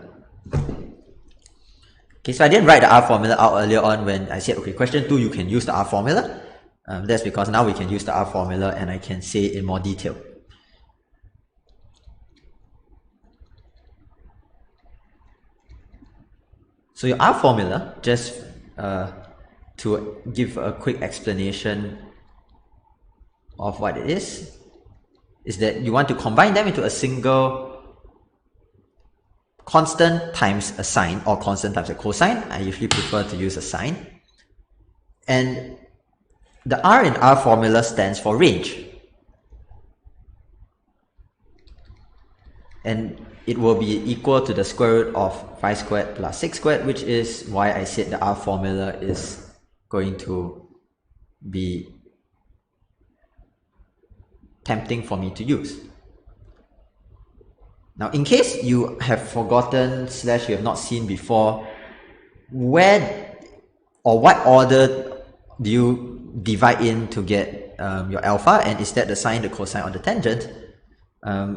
Okay, so I didn't write the R formula out earlier on when I said, okay, question 2, you can use the R formula. That's because now we can use the R formula and I can say it in more detail. So your R formula, just to give a quick explanation of what it is that you want to combine them into a single constant times a sine, or constant times a cosine. I usually prefer to use a sine. And the R in R formula stands for range. And it will be equal to the square root of 5 squared plus 6 squared, which is why I said the R formula is going to be tempting for me to use. Now, in case you have forgotten / you have not seen before, where or what order do you divide in to get your alpha, and is that the sine, the cosine, or the tangent?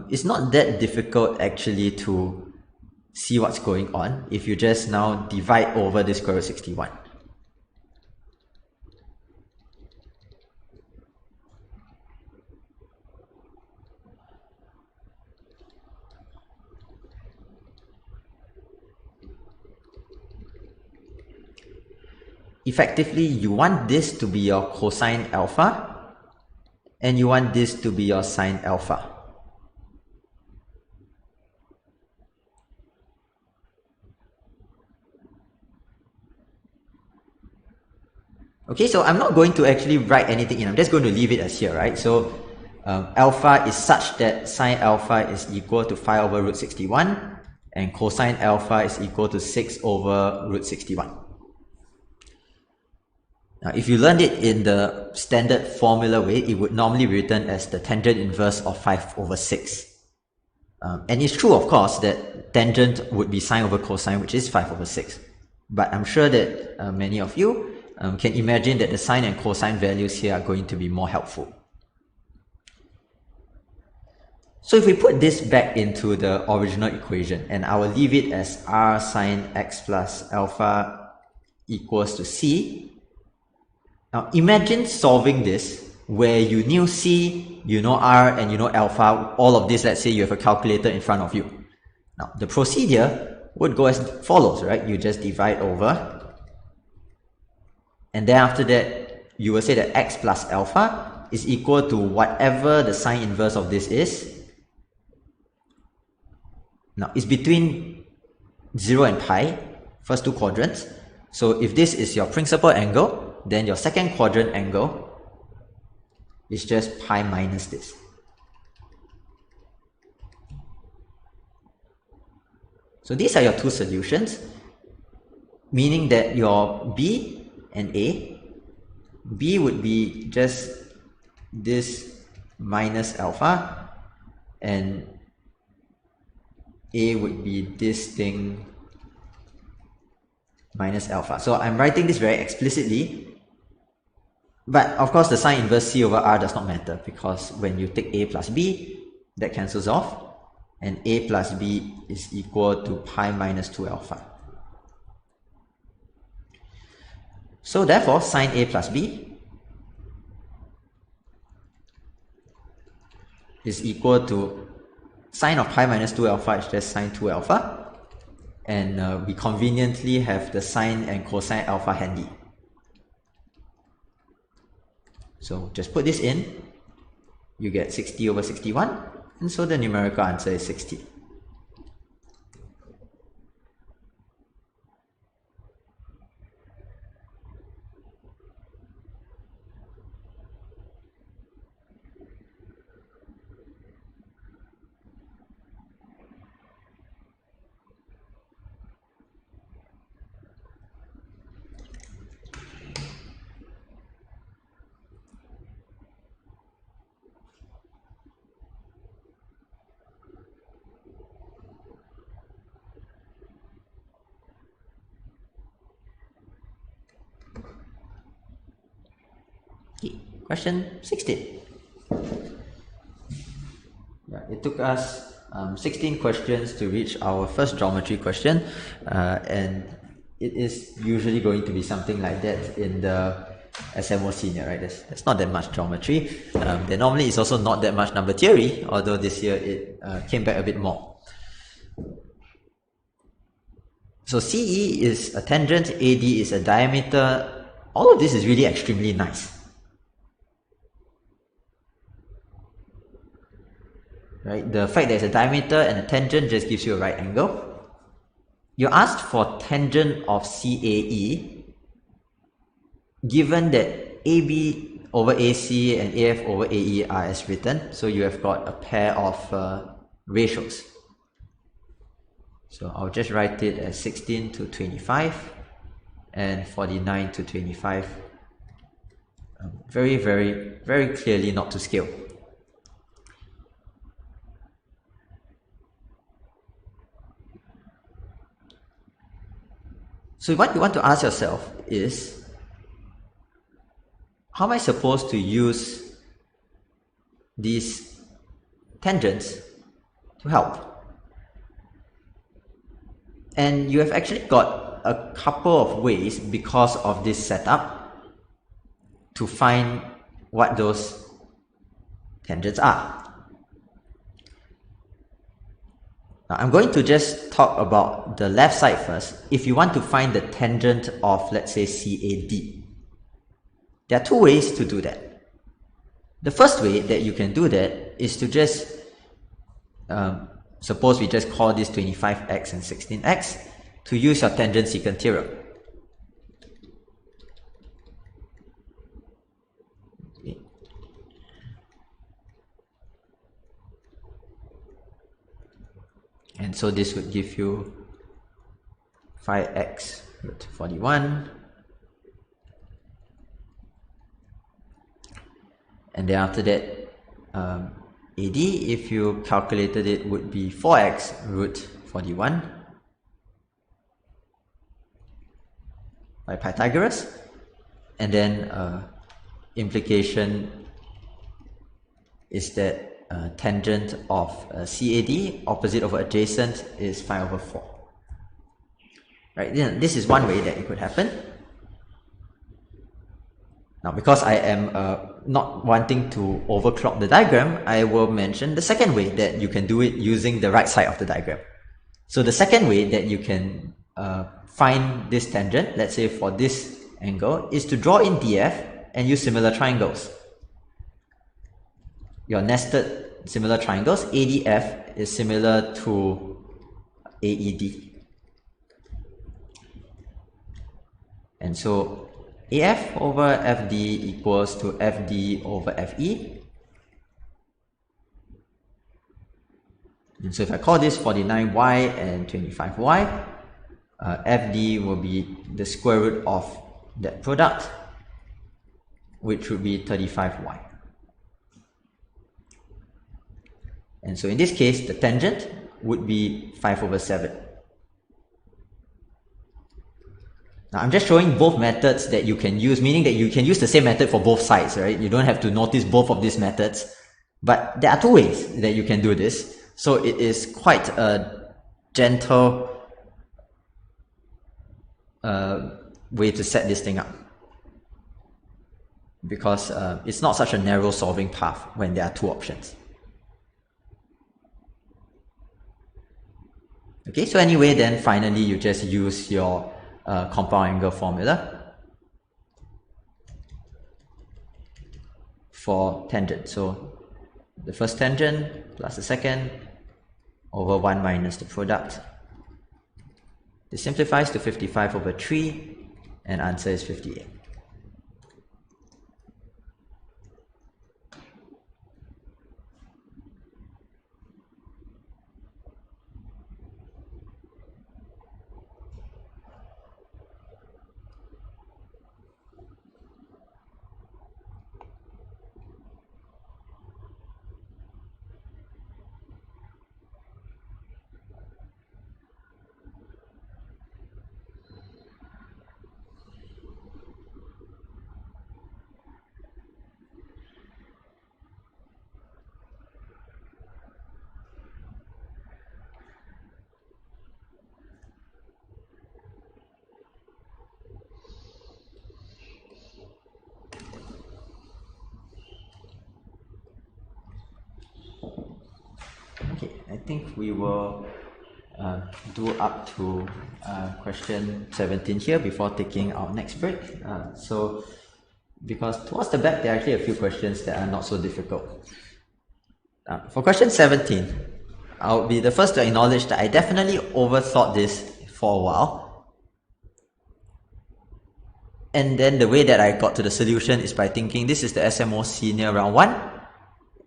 It's not that difficult actually to see what's going on if you just now divide over the square root of 61. Effectively, you want this to be your cosine alpha, and you want this to be your sine alpha. Okay, so I'm not going to actually write anything in, I'm just going to leave it as here, right? So alpha is such that sine alpha is equal to 5 over root 61, and cosine alpha is equal to 6 over root 61. Now, if you learned it in the standard formula way, it would normally be written as the tangent inverse of 5 over 6. And it's true, of course, that tangent would be sine over cosine, which is 5 over 6. But I'm sure that many of you can imagine that the sine and cosine values here are going to be more helpful. So if we put this back into the original equation, and I will leave it as r sine x plus alpha equals to c. Now imagine solving this where you knew c, you know r, and you know alpha, all of this. Let's say you have a calculator in front of you. Now the procedure would go as follows, right? You just divide over, and then after that you will say that x plus alpha is equal to whatever the sine inverse of this is. Now it's between 0 and pi, first two quadrants. So if this is your principal angle, then your second quadrant angle is just pi minus this. So these are your two solutions, meaning that your B and A, B would be just this minus alpha, and A would be this thing minus alpha. So I'm writing this very explicitly, but of course the sine inverse C over R does not matter, because when you take A plus B, that cancels off, and A plus B is equal to pi minus 2 alpha. So therefore sine A plus B is equal to sine of pi minus 2 alpha is just sine 2 alpha, and we conveniently have the sine and cosine alpha handy. So just put this in, you get 60 over 61, and so the numerical answer is 60. Question 16. Yeah, it took us 16 questions to reach our first geometry question, and it is usually going to be something like that in the SMO senior, right? There's not that much geometry. There normally is also not that much number theory, although this year it came back a bit more. So CE is a tangent, AD is a diameter. All of this is really extremely nice. Right? The fact that it's a diameter and a tangent just gives you a right angle. You asked for tangent of CAE, given that AB over AC and AF over AE are as written, so you have got a pair of ratios. So I'll just write it as 16 to 25 and 49 to 25. Very, very, very clearly not to scale. So what you want to ask yourself is, how am I supposed to use these tangents to help? And you have actually got a couple of ways because of this setup to find what those tangents are. Now I'm going to just talk about the left side first. If you want to find the tangent of, let's say, CAD, there are two ways to do that. The first way that you can do that is to just suppose we just call this 25x and 16x to use your tangent secant theorem. Okay. And so this would give you 5x root 41. And then after that, AD, if you calculated it, would be 4x root 41 by Pythagoras. And then implication is that tangent of CAD, opposite over adjacent, is 5 over 4. Right? This is one way that it could happen. Now, because I am not wanting to overclock the diagram, I will mention the second way that you can do it using the right side of the diagram. So the second way that you can find this tangent, let's say for this angle, is to draw in DF and use similar triangles. Your nested similar triangles, ADF is similar to AED. And so AF over FD equals to FD over FE. And so if I call this 49y and 25y, FD will be the square root of that product, which would be 35y. And so in this case, the tangent would be 5 over 7. Now I'm just showing both methods that you can use, meaning that you can use the same method for both sides, right? You don't have to notice both of these methods. But there are two ways that you can do this. So it is quite a gentle way to set this thing up. Because it's not such a narrow solving path when there are two options. Okay, so anyway, then finally you just use your compound angle formula for tangent. So the first tangent plus the second over 1 minus the product. This simplifies to 55 over 3 and answer is 58. Okay, I think we will do up to question 17 here before taking our next break. Because towards the back, there are actually a few questions that are not so difficult. For question 17, I'll be the first to acknowledge that I definitely overthought this for a while. And then the way that I got to the solution is by thinking this is the SMO senior round 1,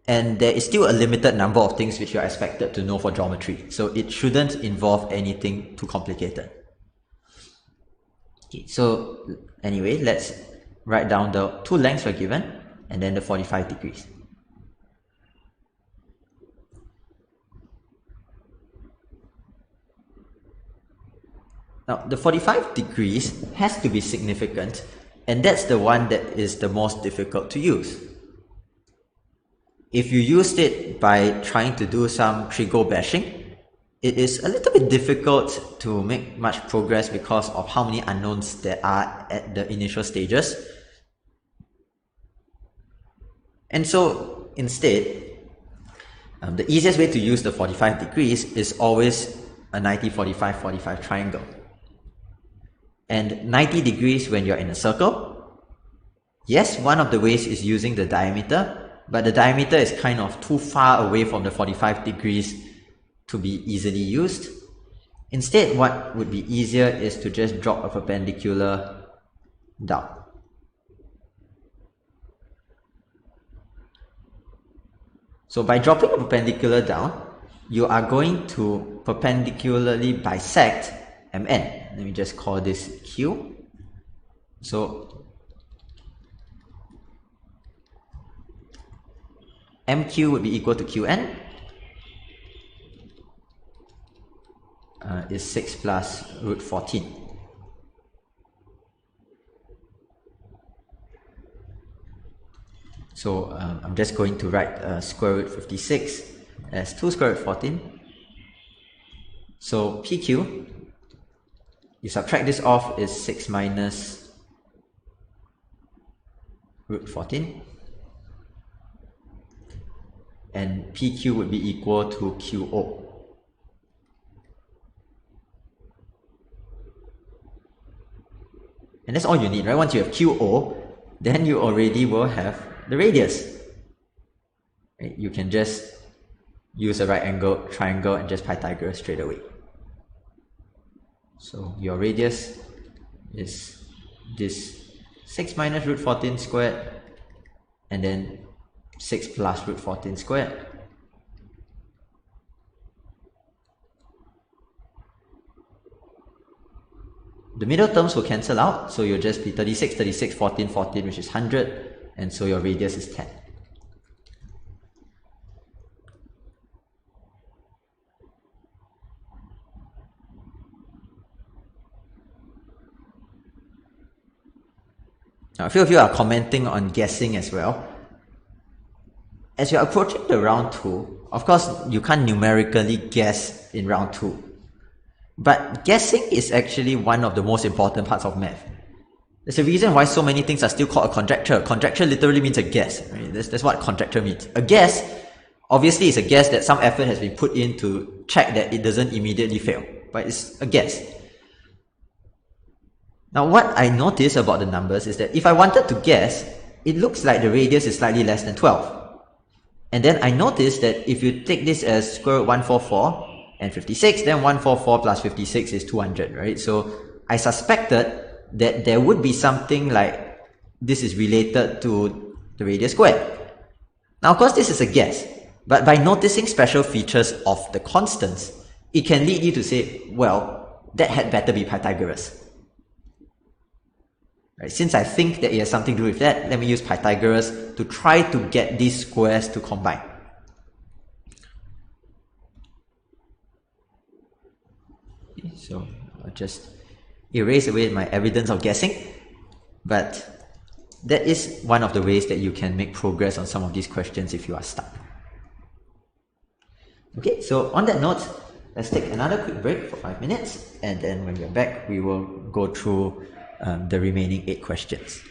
and there is still a limited number of things which you are expected to know for geometry. So it shouldn't involve anything too complicated. Okay, so anyway, let's write down the two lengths we're given, and then the 45 degrees. Now, the 45 degrees has to be significant, and that's the one that is the most difficult to use. If you used it by trying to do some trigo bashing, it is a little bit difficult to make much progress because of how many unknowns there are at the initial stages. And so instead, the easiest way to use the 45 degrees is always a 90, 45, 45 triangle. And 90 degrees when you're in a circle. Yes, one of the ways is using the diameter, but the diameter is kind of too far away from the 45 degrees to be easily used. Instead, what would be easier is to just drop a perpendicular down. So by dropping a perpendicular down, you are going to perpendicularly bisect MN. Let me just call this Q. So MQ would be equal to QN. Is 6 plus root 14. So I'm just going to write square root 56 as 2 square root 14. So PQ, you subtract this off, is 6 minus root 14. And PQ would be equal to QO. And that's all you need, right? Once you have QO, then you already will have the radius. Right? You can just use a right angle triangle and just Pythagoras straight away. So your radius is this 6 minus root 14 squared, and then 6 plus root 14 squared. The middle terms will cancel out, so you'll just be 36, 36, 14, 14, which is 100, and so your radius is 10. Now, a few of you are commenting on guessing as well. As you're approaching the round 2, of course, you can't numerically guess in round 2. But guessing is actually one of the most important parts of math. There's a reason why so many things are still called a conjecture. Conjecture literally means a guess. Right? That's what conjecture means. A guess, obviously, is a guess that some effort has been put in to check that it doesn't immediately fail. But it's a guess. Now, what I notice about the numbers is that if I wanted to guess, it looks like the radius is slightly less than 12. And then I notice that if you take this as square root 144, and 56, then 144 plus 56 is 200, right? So I suspected that there would be something like this is related to the radius squared. Now, of course, this is a guess, but by noticing special features of the constants, it can lead you to say, well, that had better be Pythagoras. Right? Since I think that it has something to do with that, let me use Pythagoras to try to get these squares to combine. So I'll just erase away my evidence of guessing, but that is one of the ways that you can make progress on some of these questions if you are stuck. Okay, so on that note, let's take another quick break for 5 minutes, and then when we're back, we will go through the remaining 8 questions.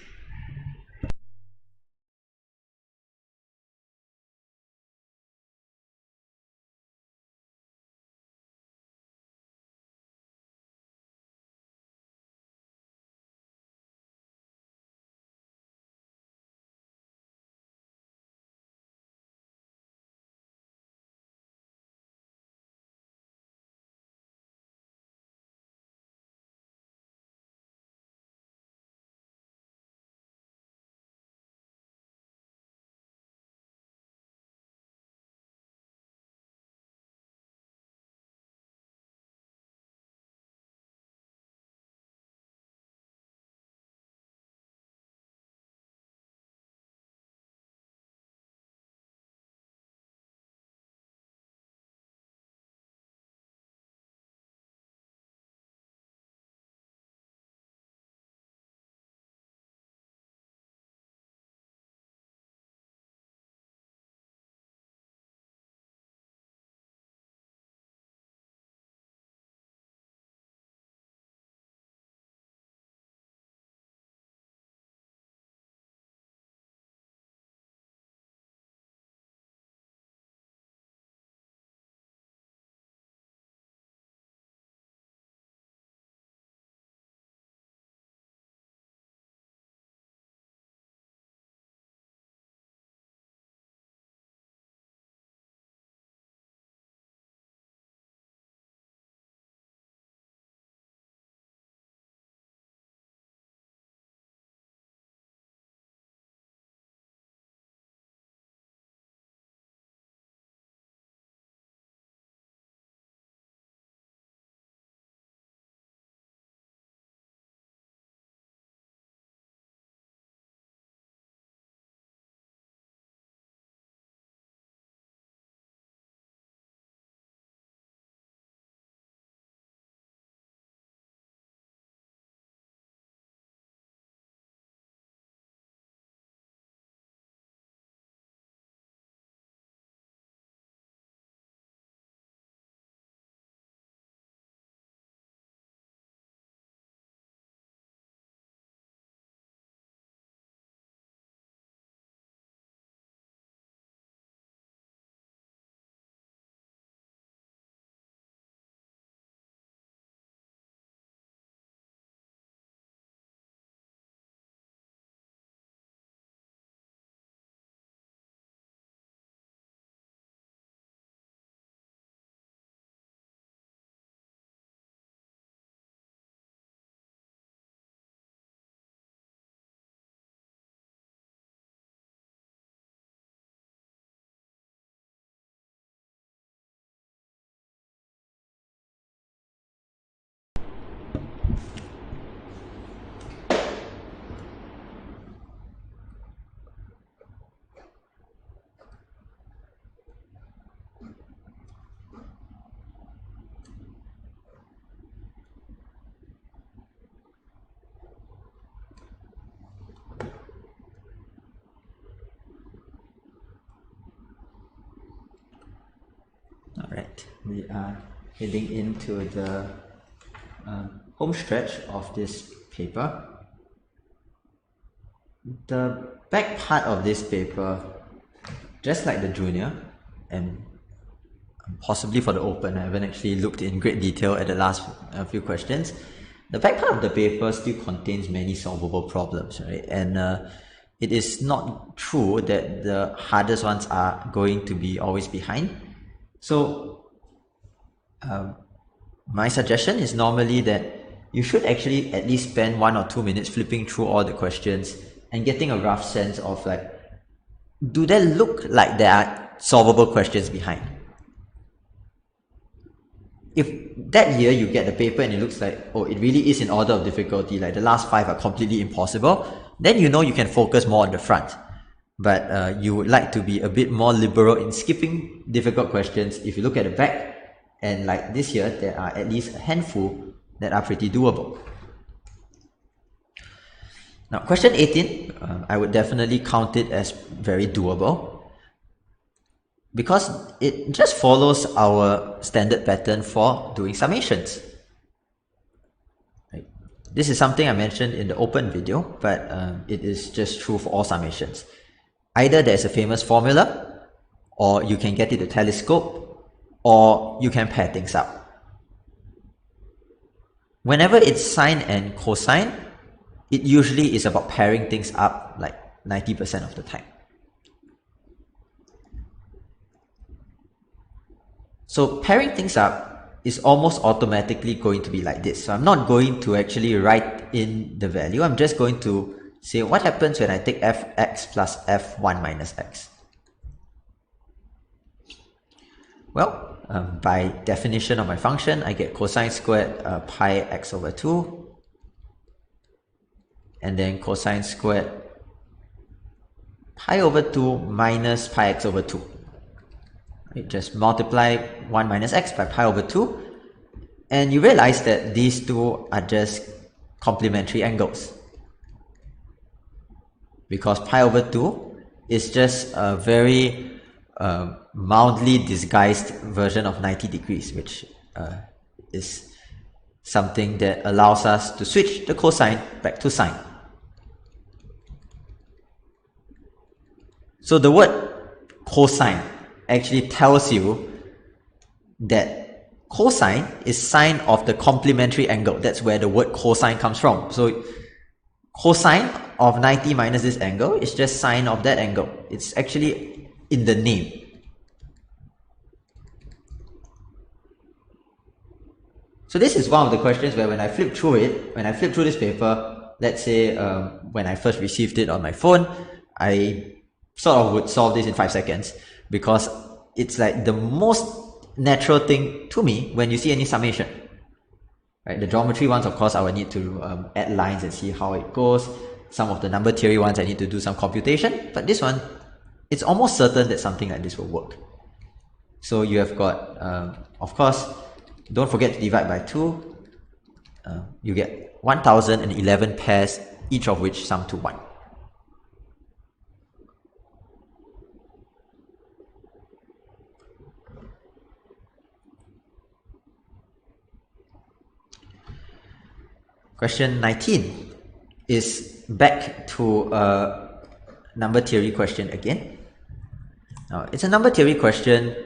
Alright, we are heading into the home stretch of this paper. The back part of this paper, just like the junior, and possibly for the open, I haven't actually looked in great detail at the last few questions. The back part of the paper still contains many solvable problems, right? And it is not true that the hardest ones are going to be always behind. So my suggestion is normally that you should actually at least spend 1 or 2 minutes flipping through all the questions and getting a rough sense of like, do they look like there are solvable questions behind? If that year you get the paper and it looks like, oh, it really is in order of difficulty, like the last 5 are completely impossible, then you know you can focus more on the front. But you would like to be a bit more liberal in skipping difficult questions. If you look at the back, and like this year, there are at least a handful that are pretty doable. Now, question 18, I would definitely count it as very doable, because it just follows our standard pattern for doing summations. Right. This is something I mentioned in the open video, but it is just true for all summations. Either there's a famous formula, or you can get it to telescope, or you can pair things up. Whenever it's sine and cosine, it usually is about pairing things up like 90% of the time. So pairing things up is almost automatically going to be like this. So I'm not going to actually write in the value. I'm just going to say what happens when I take fx plus f1 minus x. Well, by definition of my function, I get cosine squared pi x over 2, and then cosine squared pi over 2 minus pi x over 2. Right, just multiply 1 minus x by pi over 2, and you realize that these two are just complementary angles, because pi over 2 is just a very mildly disguised version of 90 degrees, which is something that allows us to switch the cosine back to sine. So the word cosine actually tells you that cosine is sine of the complementary angle. That's where the word cosine comes from. So cosine of 90 minus this angle is just sine of that angle. It's actually in the name. So this is one of the questions where when I flip through this paper, let's say when I first received it on my phone, I sort of would solve this in 5 seconds, because it's like the most natural thing to me when you see any summation. Right? The geometry ones, of course, I would need to add lines and see how it goes. Some of the number theory ones, I need to do some computation. But this one, it's almost certain that something like this will work. So you have got, of course, don't forget to divide by 2. You get 1011 pairs, each of which sum to 1. Question 19 is back to a number theory question again. Now, it's a number theory question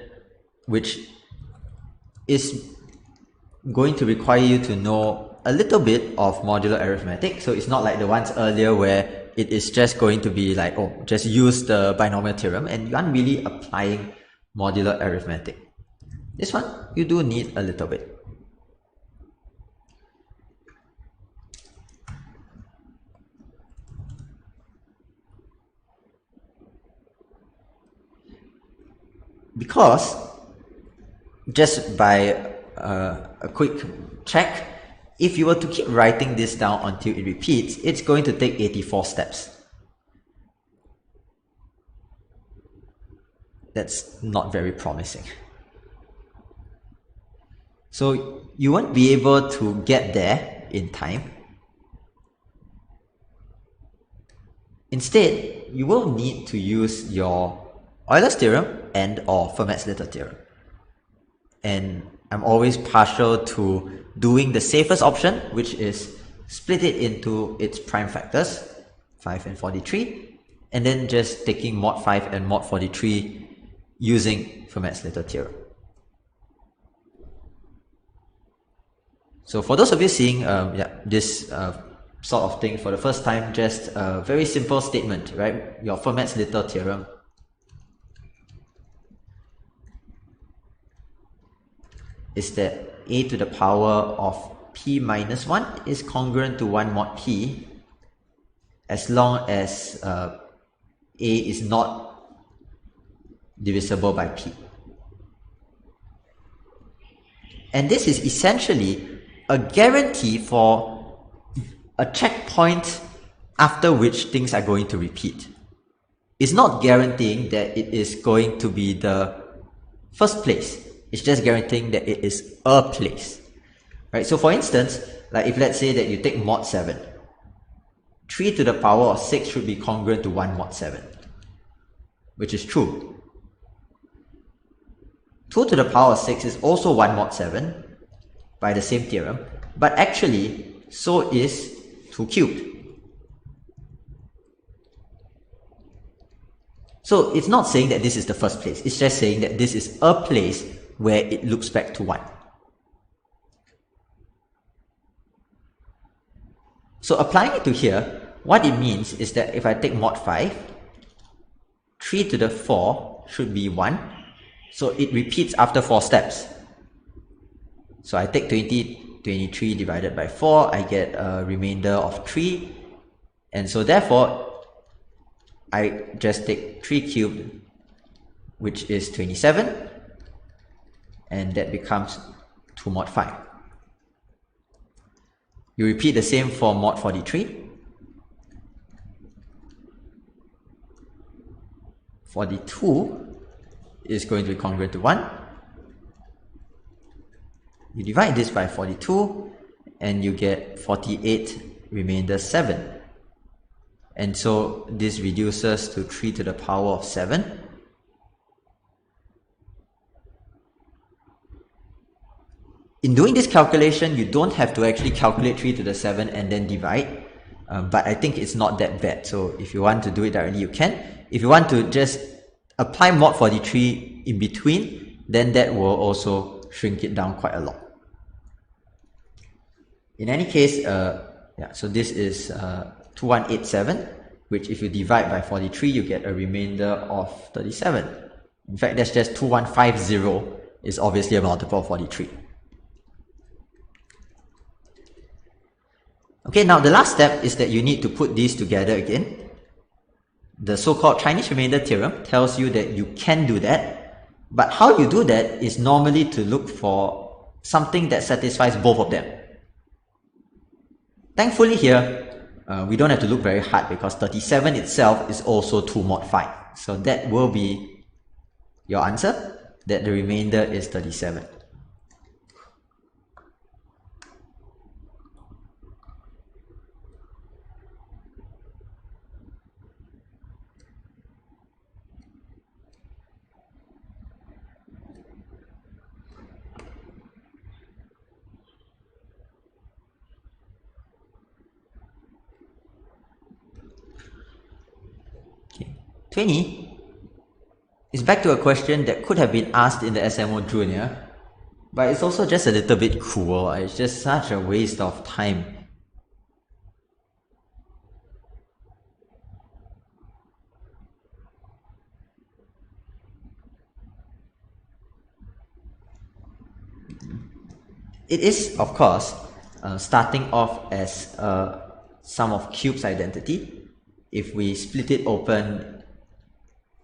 which is going to require you to know a little bit of modular arithmetic. So it's not like the ones earlier where it is just going to be like, oh, just use the binomial theorem, and you aren't really applying modular arithmetic. This one, you do need a little bit. Because just by a quick check, if you were to keep writing this down until it repeats, it's going to take 84 steps. That's not very promising. So you won't be able to get there in time. Instead, you will need to use your Euler's theorem and or Fermat's Little theorem. and I'm always partial to doing the safest option, which is split it into its prime factors, 5 and 43, and then just taking mod 5 and mod 43 using Fermat's little theorem. So for those of you seeing this sort of thing for the first time, just a very simple statement, right? Your Fermat's little theorem is that a to the power of p minus 1 is congruent to 1 mod p as long as a is not divisible by p. And this is essentially a guarantee for a checkpoint after which things are going to repeat. It's not guaranteeing that it is going to be the first place. It's just guaranteeing that it is a place. Right? So for instance, like if let's say that you take mod 7, 3 to the power of 6 should be congruent to 1 mod 7, which is true. 2 to the power of 6 is also 1 mod 7 by the same theorem, but actually so is 2 cubed. So it's not saying that this is the first place, it's just saying that this is a place where it loops back to 1. So applying it to here, what it means is that if I take mod 5, 3 to the 4 should be 1, so it repeats after 4 steps. So I take 23 divided by 4, I get a remainder of 3, and so therefore I just take 3 cubed, which is 27, and that becomes 2 mod 5. You repeat the same for mod 43. 42 is going to be congruent to 1. You divide this by 42 and you get 48 remainder 7. And so this reduces to 3 to the power of 7. In doing this calculation, you don't have to actually calculate 3 to the 7 and then divide, but I think it's not that bad. So if you want to do it directly, you can. If you want to just apply mod 43 in between, then that will also shrink it down quite a lot. In any case, so this is 2187, which if you divide by 43, you get a remainder of 37. In fact, that's just 2150 is obviously a multiple of 43. Okay, now the last step is that you need to put these together again. The so-called Chinese remainder theorem tells you that you can do that, but how you do that is normally to look for something that satisfies both of them. Thankfully here, we don't have to look very hard because 37 itself is also 2 mod 5. So that will be your answer, that the remainder is 37. Okay. 20 is back to a question that could have been asked in the SMO Junior, but it's also just a little bit cruel. It's just such a waste of time. It is, of course, starting off as a sum of cubes identity. If we split it open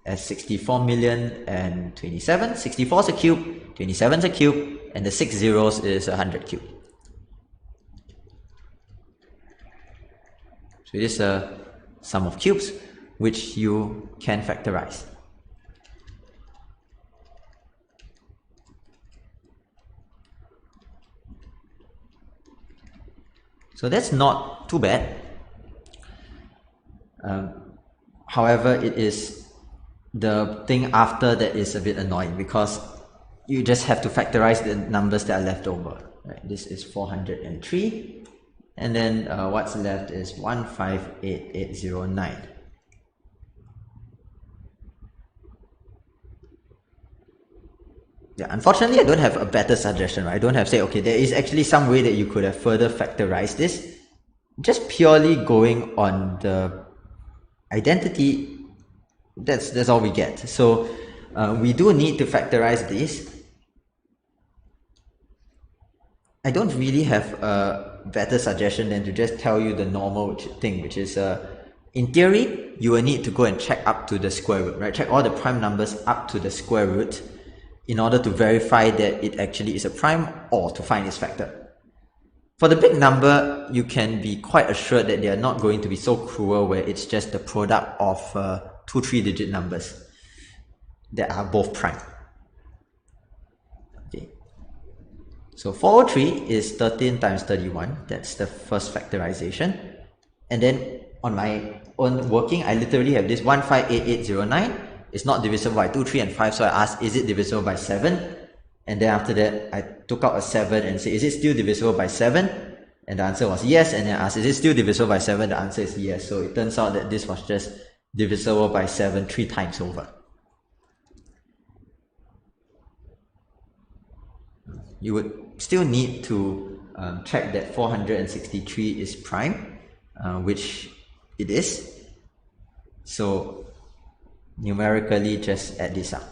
as 64 million and 27, 64 is a cube, 27 is a cube, and the 6 zeros is 100 cubed. So it is a sum of cubes which you can factorize. So that's not too bad. However, it is the thing after that is a bit annoying, because you just have to factorize the numbers that are left over. Right? This is 403, and then what's left is 158809. Yeah, unfortunately, I don't have a better suggestion. Right? I don't have say, okay, there is actually some way that you could have further factorized this. Just purely going on the identity, that's all we get. So we do need to factorize this. I don't really have a better suggestion than to just tell you the normal thing, which is in theory, you will need to go and check up to the square root, right? Check all the prime numbers up to the square root in order to verify that it actually is a prime or to find its factor. For the big number, you can be quite assured that they are not going to be so cruel where it's just the product of 2 3-digit numbers that are both prime. Okay. So 403 is 13 times 31. That's the first factorization. And then on my own working, I literally have this 158809. It's not divisible by 2, 3, and 5. So I asked, is it divisible by 7? And then after that, I took out a 7 and said, is it still divisible by 7? And the answer was yes. And then I asked, is it still divisible by 7? The answer is yes. So it turns out that this was just divisible by 7 3 times over. You would still need to check that 463 is prime, which it is. So numerically, just add this up.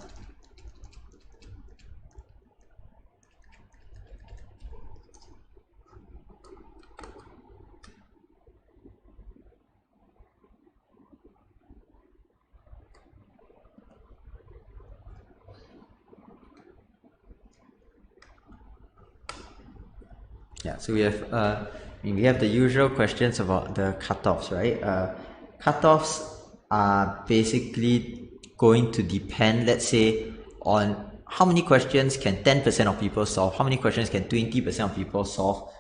Yeah, so we have the usual questions about the cutoffs, right? Cutoffs are basically going to depend, let's say, on how many questions can 10% of people solve, how many questions can 20% of people solve.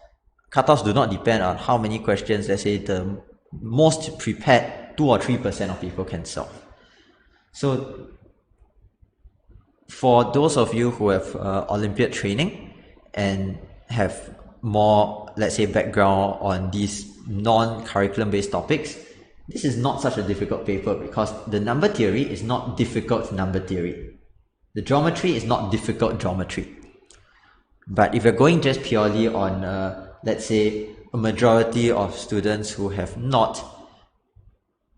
Cutoffs do not depend on how many questions, let's say, the most prepared 2 or 3% of people can solve. So for those of you who have Olympiad training and have more, let's say, background on these non-curriculum based topics, this is not such a difficult paper because the number theory is not difficult number theory. The geometry is not difficult geometry. But if you're going just purely on, let's say, a majority of students who have not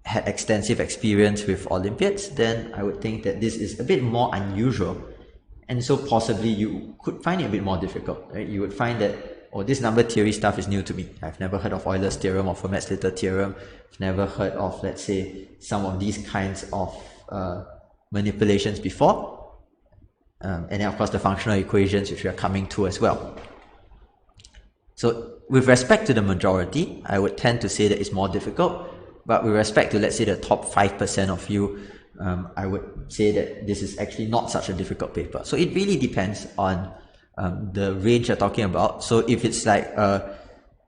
had extensive experience with Olympiads, then I would think that this is a bit more unusual. And so possibly you could find it a bit more difficult, right? You would find that, oh, this number theory stuff is new to me. I've never heard of Euler's theorem or Fermat's-Little theorem. I've never heard of, let's say, some of these kinds of manipulations before. And then, of course, the functional equations, which we are coming to as well. So with respect to the majority, I would tend to say that it's more difficult. But with respect to, let's say, the top 5% of you, I would say that this is actually not such a difficult paper. So it really depends on the range you're talking about. So if it's like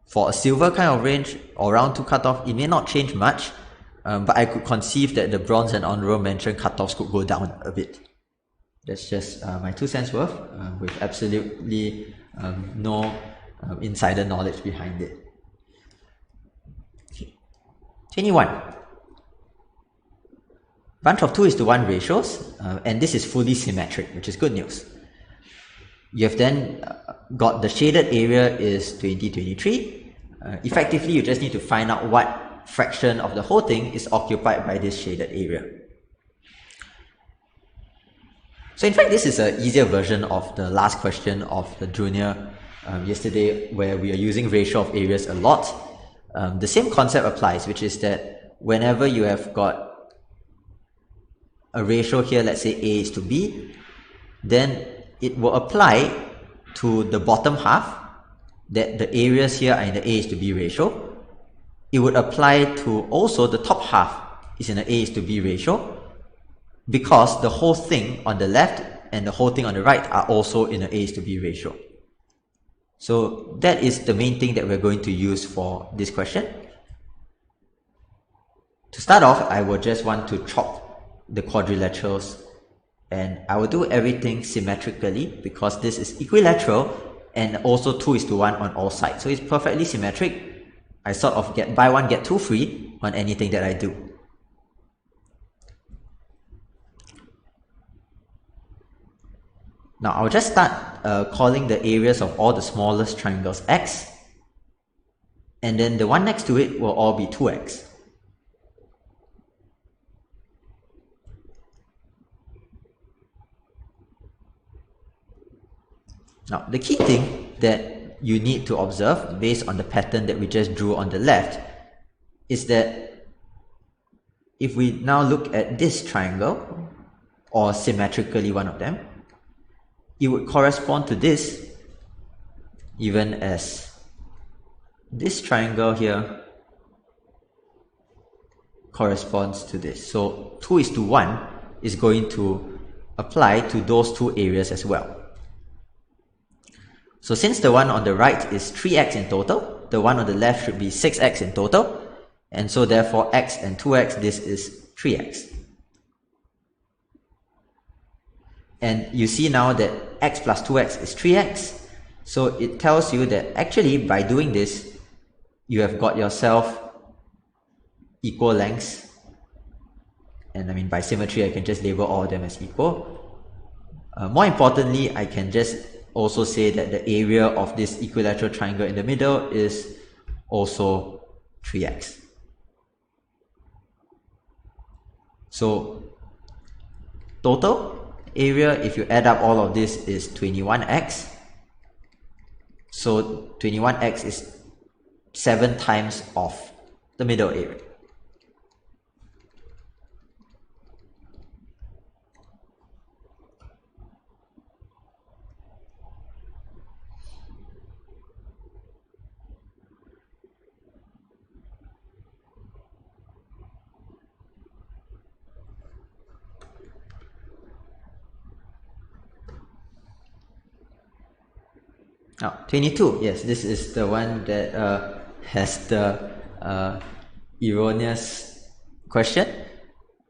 for a silver kind of range or round 2 cutoff, it may not change much, but I could conceive that the bronze and honorable mention cutoffs could go down a bit. That's just my 2 cents worth, with absolutely no insider knowledge behind it. Okay. 21. Bunch of 2:1 ratios, and this is fully symmetric, which is good news. You have then got the shaded area is 2023. Effectively, you just need to find out what fraction of the whole thing is occupied by this shaded area. So in fact, this is an easier version of the last question of the junior yesterday, where we are using ratio of areas a lot. The same concept applies, which is that whenever you have got a ratio here, let's say A is to B, then it will apply to the bottom half, that the areas here are in the A is to B ratio. It would apply to also the top half is in the A is to B ratio, because the whole thing on the left and the whole thing on the right are also in the A is to B ratio. So that is the main thing that we're going to use for this question. To start off, I will just want to chop the quadrilaterals And I will do everything symmetrically because this is equilateral and also 2:1 on all sides. So it's perfectly symmetric. I sort of get buy one, get two free on anything that I do. Now I'll just start calling the areas of all the smallest triangles x, and then the one next to it will all be 2x. Now the key thing that you need to observe based on the pattern that we just drew on the left is that if we now look at this triangle, or symmetrically one of them, it would correspond to this even as this triangle here corresponds to this. So 2:1 is going to apply to those two areas as well. So since the one on the right is 3x in total, the one on the left should be 6x in total, and so therefore x and 2x, this is 3x. And you see now that x plus 2x is 3x, so it tells you that actually by doing this, you have got yourself equal lengths. And I mean, by symmetry, I can just label all of them as equal. More importantly, I can just also say that the area of this equilateral triangle in the middle is also 3x. So total area, if you add up all of this, is 21x. So 21x is 7 times of the middle area. Now, 22, yes, this is the one that has the erroneous question.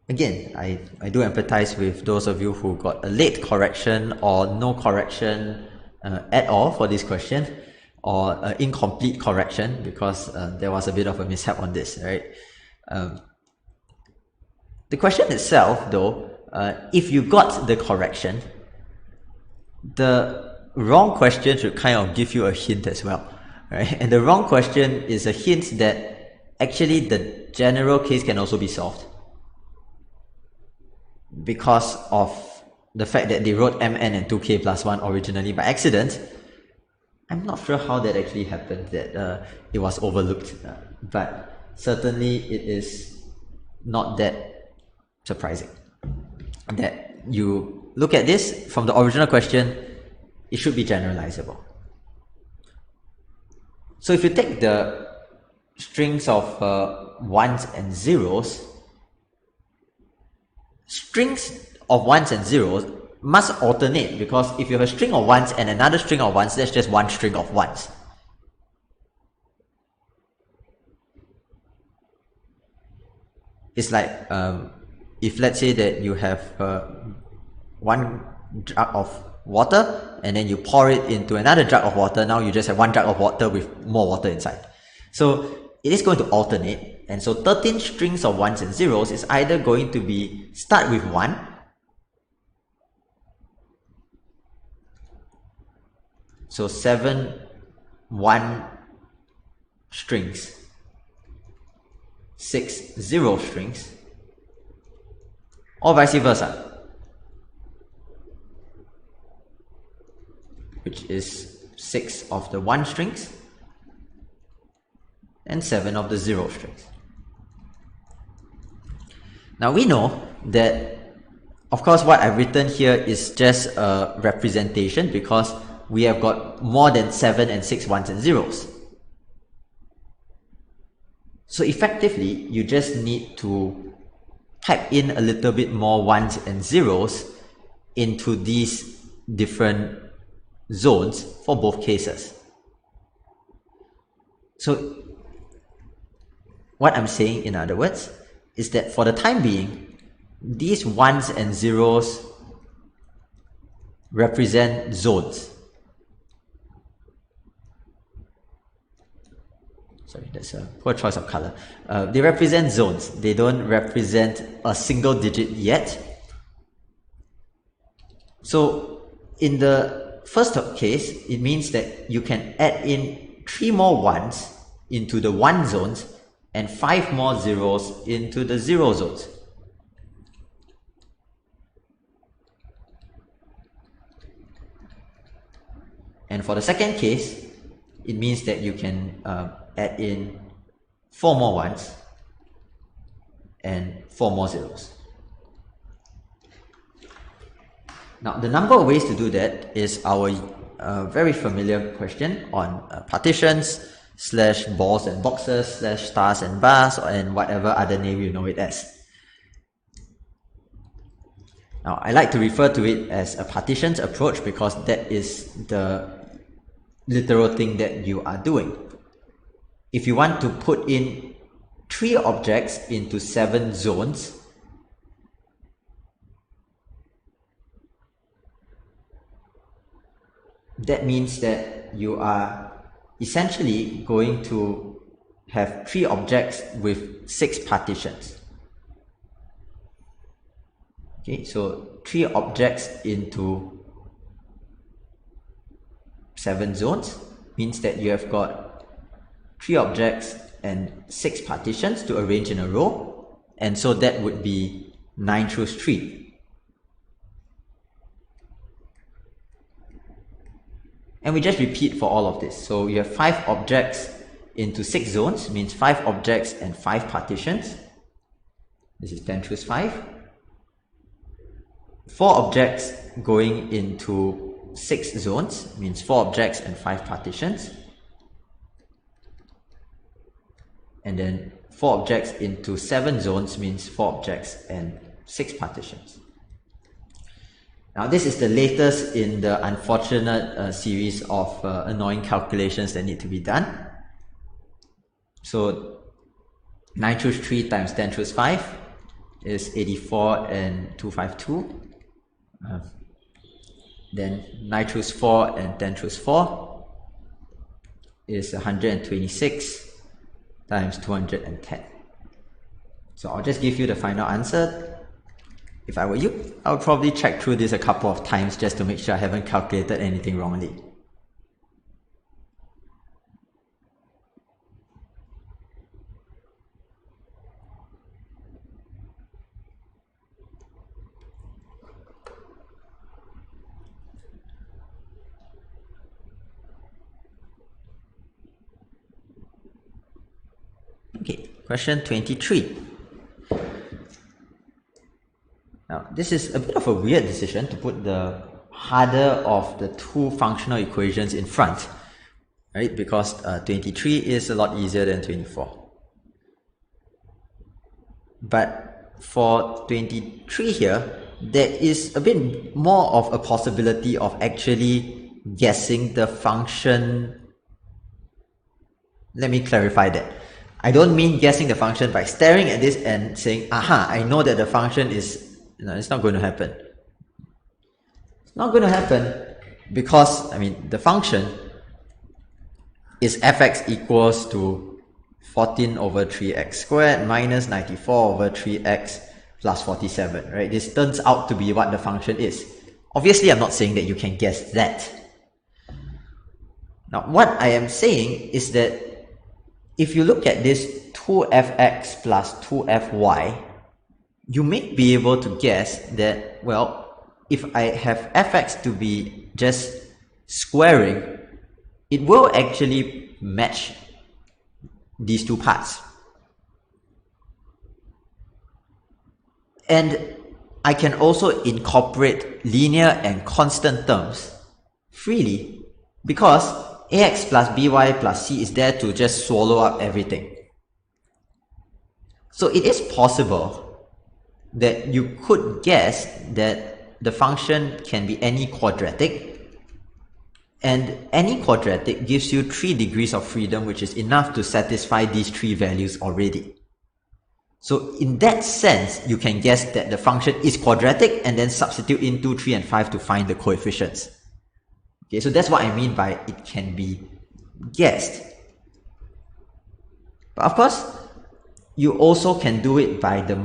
Again, I do empathize with those of you who got a late correction or no correction at all for this question, or incomplete correction because there was a bit of a mishap on this, right? The question itself, though, if you got the correction, the wrong question should kind of give you a hint as well, right? And the wrong question is a hint that actually the general case can also be solved because of the fact that they wrote mn and 2k plus 1 originally by accident. I'm not sure how that actually happened, that it was overlooked, but certainly it is not that surprising that you look at this from the original question. It should be generalizable. So if you take the strings of ones and zeros, strings of ones and zeros must alternate, because if you have a string of ones and another string of ones, that's just one string of ones. It's like if let's say that you have one jug of water and then you pour it into another jug of water, now you just have one jug of water with more water inside. So it is going to alternate, and so 13 strings of ones and zeros is either going to be start with 1, so 7 1 strings, 6 0 strings, or vice versa, which is 6 of the 1 strings and 7 of the 0 strings. Now we know that, of course, what I've written here is just a representation because we have got more than 7 and 6 ones and zeros. So effectively, you just need to type in a little bit more ones and zeros into these different zones for both cases. So what I'm saying, in other words, is that for the time being, these ones and zeros represent zones. Sorry, that's a poor choice of color. They represent zones. They don't represent a single digit yet. So in the first case, it means that you can add in 3 more 1s into the 1 zones and 5 more zeros into the 0 zones. And for the second case, it means that you can add in 4 more 1s and 4 more zeros. Now, the number of ways to do that is our very familiar question on partitions, slash balls and boxes, slash stars and bars, and whatever other name you know it as. Now, I like to refer to it as a partitions approach because that is the literal thing that you are doing. If you want to put in 3 objects into 7 zones, that means that you are essentially going to have 3 objects with 6 partitions. Okay, so 3 objects into 7 zones means that you have got 3 objects and 6 partitions to arrange in a row, and so that would be 9 choose 3. And we just repeat for all of this. So you have 5 objects into 6 zones, means 5 objects and 5 partitions. This is 10 choose 5. 4 objects going into 6 zones, means 4 objects and 5 partitions. And then 4 objects into 7 zones means 4 objects and 6 partitions. Now this is the latest in the unfortunate series of annoying calculations that need to be done. So 9 choose 3 times 10 choose 5 is 84 and 252. Then 9 choose 4 and 10 choose 4 is 126 times 210. So I'll just give you the final answer. If I were you, I would probably check through this a couple of times just to make sure I haven't calculated anything wrongly. Okay, question 23. Now, this is a bit of a weird decision to put the harder of the 2 functional equations in front, right? Because 23 is a lot easier than 24. But for 23 here, there is a bit more of a possibility of actually guessing the function. Let me clarify that. I don't mean guessing the function by staring at this and saying, aha, I know that the function is... No, it's not going to happen. It's not going to happen because, the function is fx equals to 14 over 3x squared minus 94 over 3x plus 47, right? This turns out to be what the function is. Obviously, I'm not saying that you can guess that. Now, what I am saying is that if you look at this 2fx plus 2fy, you may be able to guess that, well, if I have fx to be just squaring, it will actually match these 2 parts. And I can also incorporate linear and constant terms freely because ax plus by plus c is there to just swallow up everything. So it is possible that you could guess that the function can be any quadratic, and any quadratic gives you 3 degrees of freedom, which is enough to satisfy these 3 values already. So in that sense, you can guess that the function is quadratic and then substitute in 2, 3, and 5 to find the coefficients. Okay, so that's what I mean by it can be guessed. But of course, you also can do it by the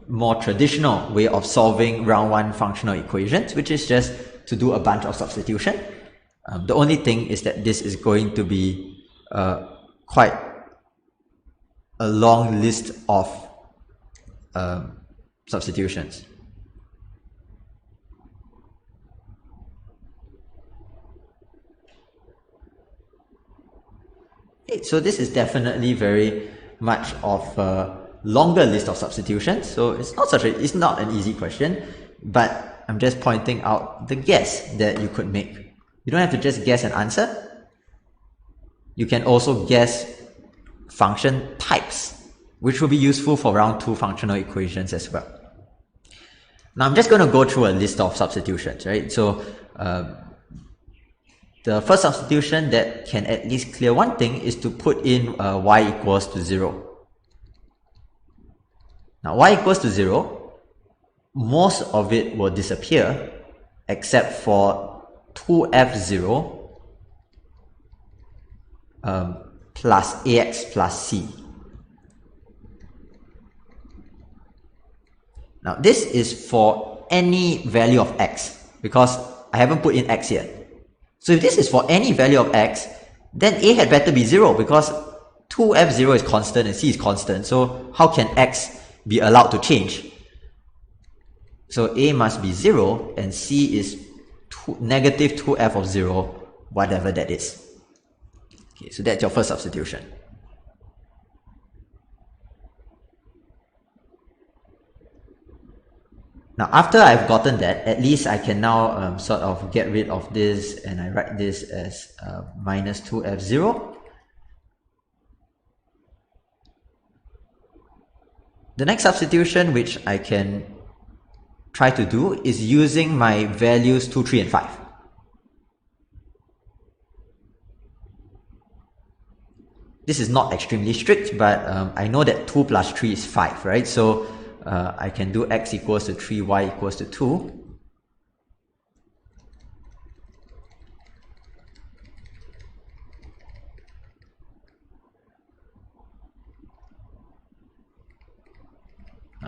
more traditional way of solving round 1 functional equations, which is just to do a bunch of substitution. The only thing is that this is going to be quite a long list of substitutions. So this is definitely very much of a longer list of substitutions. So it's not an easy question, but I'm just pointing out the guess that you could make. You don't have to just guess an answer. You can also guess function types, which will be useful for round 2 functional equations as well. Now I'm just going to go through a list of substitutions, right? So the first substitution that can at least clear one thing is to put in y equals to 0. Now y equals to 0, most of it will disappear except for 2f0 plus ax plus c. Now this is for any value of x, because I haven't put in x yet. So if this is for any value of x, then a had better be 0, because 2f0 is constant and c is constant. So how can x be allowed to change? So a must be 0 and c is negative 2f of 0, whatever that is. Okay, so that's your first substitution. Now after I've gotten that, at least I can now sort of get rid of this, and I write this as minus 2f0. The next substitution which I can try to do is using my values 2, 3, and 5. This is not extremely strict, but I know that 2 plus 3 is 5, right? So I can do x equals to 3, y equals to 2.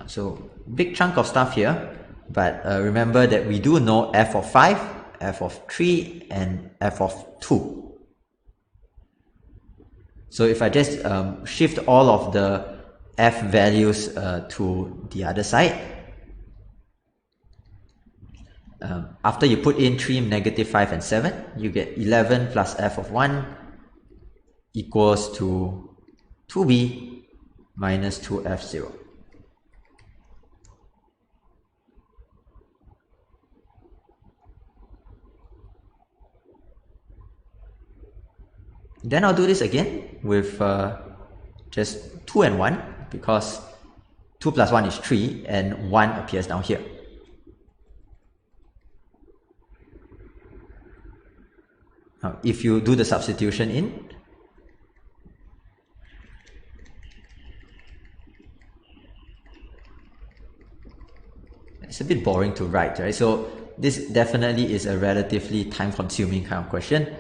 So big chunk of stuff here, but remember that we do know f of 5, f of 3, and f of 2. So if I just shift all of the f values to the other side, after you put in 3, negative 5, and 7, you get 11 plus f of 1 equals to 2b minus 2f0. Then I'll do this again with just 2 and 1, because 2 plus 1 is 3 and 1 appears down here. Now, if you do the substitution in, it's a bit boring to write, right? So this definitely is a relatively time-consuming kind of question.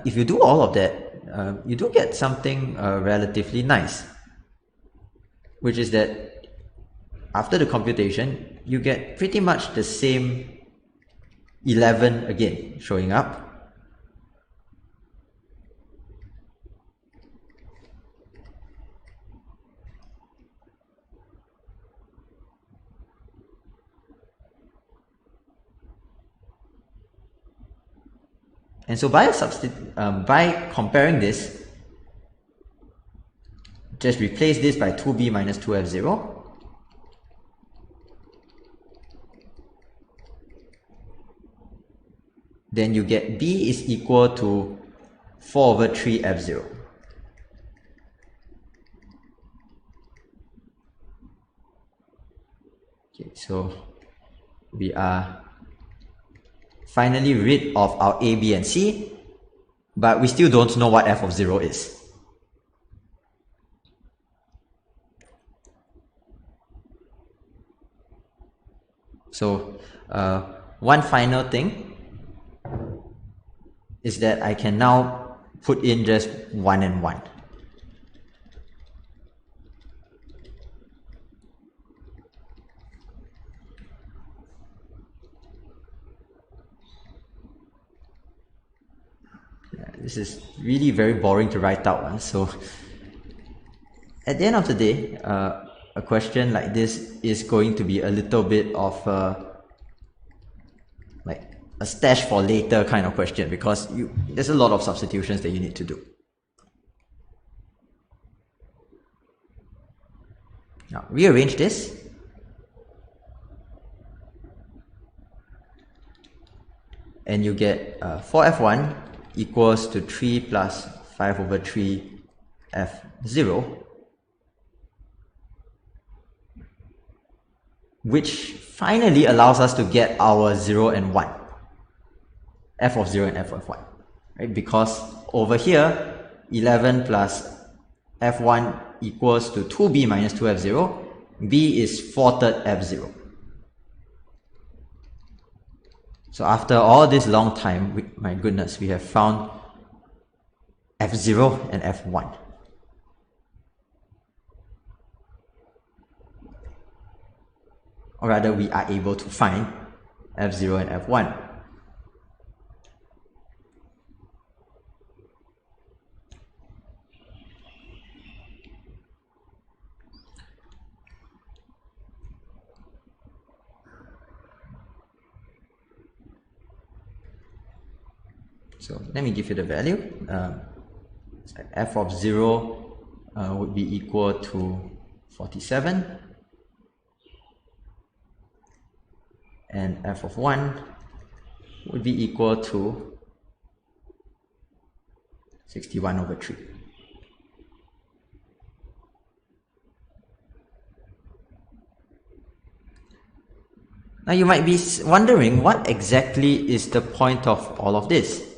If you do all of that, you do get something relatively nice, which is that after the computation, you get pretty much the same 11 again showing up. And so by comparing this, just replace this by 2b minus 2f0. Then you get b is equal to 4 over 3f0. Okay, so we are finally rid of our a, b, and c, but we still don't know what f of 0 is. So one final thing is that I can now put in just 1 and 1. This is really very boring to write out. So at the end of the day, a question like this is going to be a little bit of like a stash for later kind of question, because there's a lot of substitutions that you need to do. Now rearrange this. And you get 4f1 equals to 3 plus 5 over 3 f0, which finally allows us to get our 0 and 1, f of 0 and f of 1, right? Because over here 11 plus f1 equals to 2b minus 2f0, b is 4/3 f0. So after all this long time, my goodness, we have found f0 and f1. Or rather, we are able to find f0 and f1. So let me give you the value. F of 0 would be equal to 47, and f of 1 would be equal to 61 over 3. Now you might be wondering, what exactly is the point of all of this?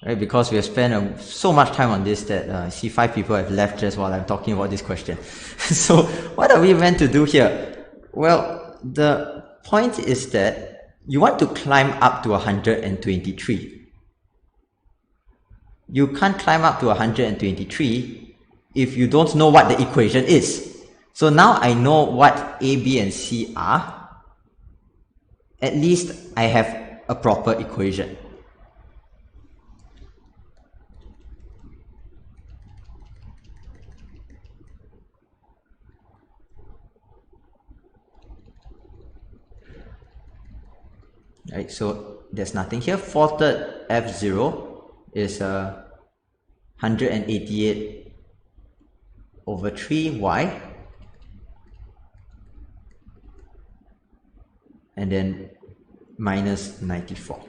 Right, because we have spent so much time on this that I see 5 people have left just while I'm talking about this question. So what are we meant to do here? Well, the point is that you want to climb up to 123. You can't climb up to 123 if you don't know what the equation is. So now I know what A, B, and C are. At least I have a proper equation. Right, so there's nothing here. 4/3 f0 is 188 over 3y, and then minus 94.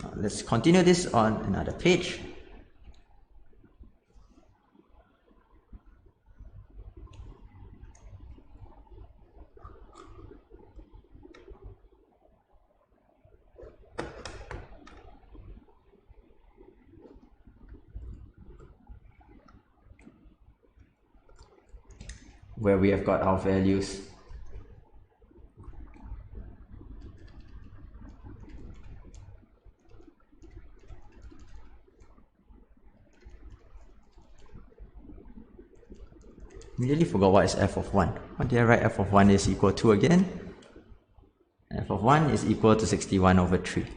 Now let's continue this on another page. Where we have got our values. Immediately forgot what is f of 1. What did I write f of 1 is equal to again? F of 1 is equal to 61 over 3.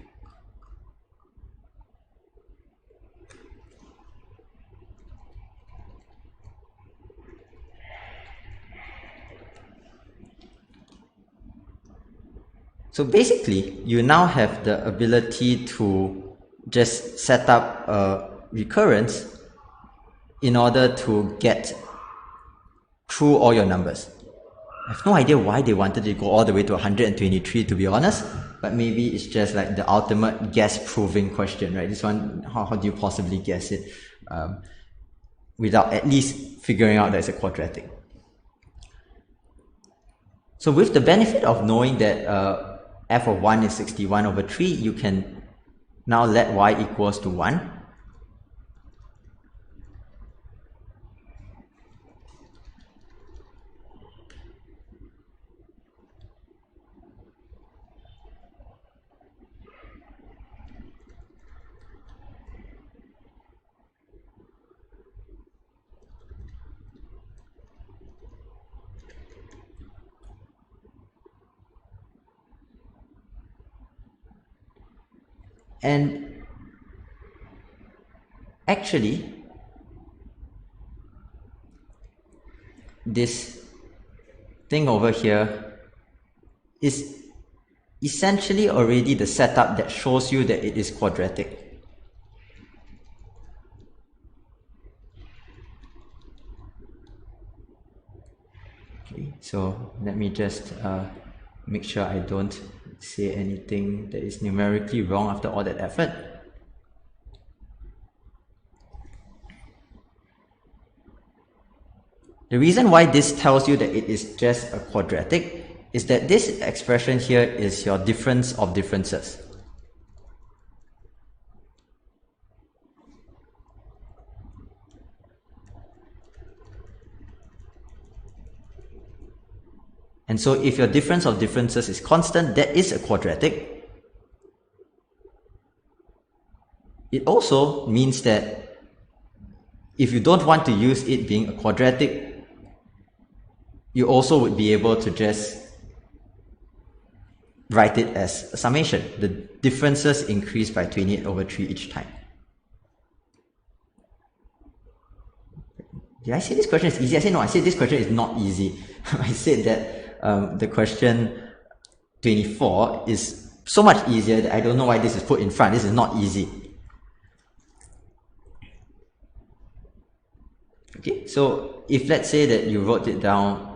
So basically, you now have the ability to just set up a recurrence in order to get through all your numbers. I have no idea why they wanted to go all the way to 123, to be honest, but maybe it's just like the ultimate guess-proving question, right? This one, how do you possibly guess it without at least figuring out that it's a quadratic? So with the benefit of knowing that f of 1 is 61 over 3, you can now let y equals to 1. And actually, this thing over here is essentially already the setup that shows you that it is quadratic. Okay, so let me just make sure I don't say anything that is numerically wrong after all that effort. The reason why this tells you that it is just a quadratic is that this expression here is your difference of differences. And so if your difference of differences is constant, that is a quadratic. It also means that if you don't want to use it being a quadratic, you also would be able to just write it as a summation. The differences increase by 28/3 each time. Did I say this question is easy? I said no, I said this question is not easy. I said that the question 24 is so much easier that I don't know why this is put in front. This is not easy. Okay, so if let's say that you wrote it down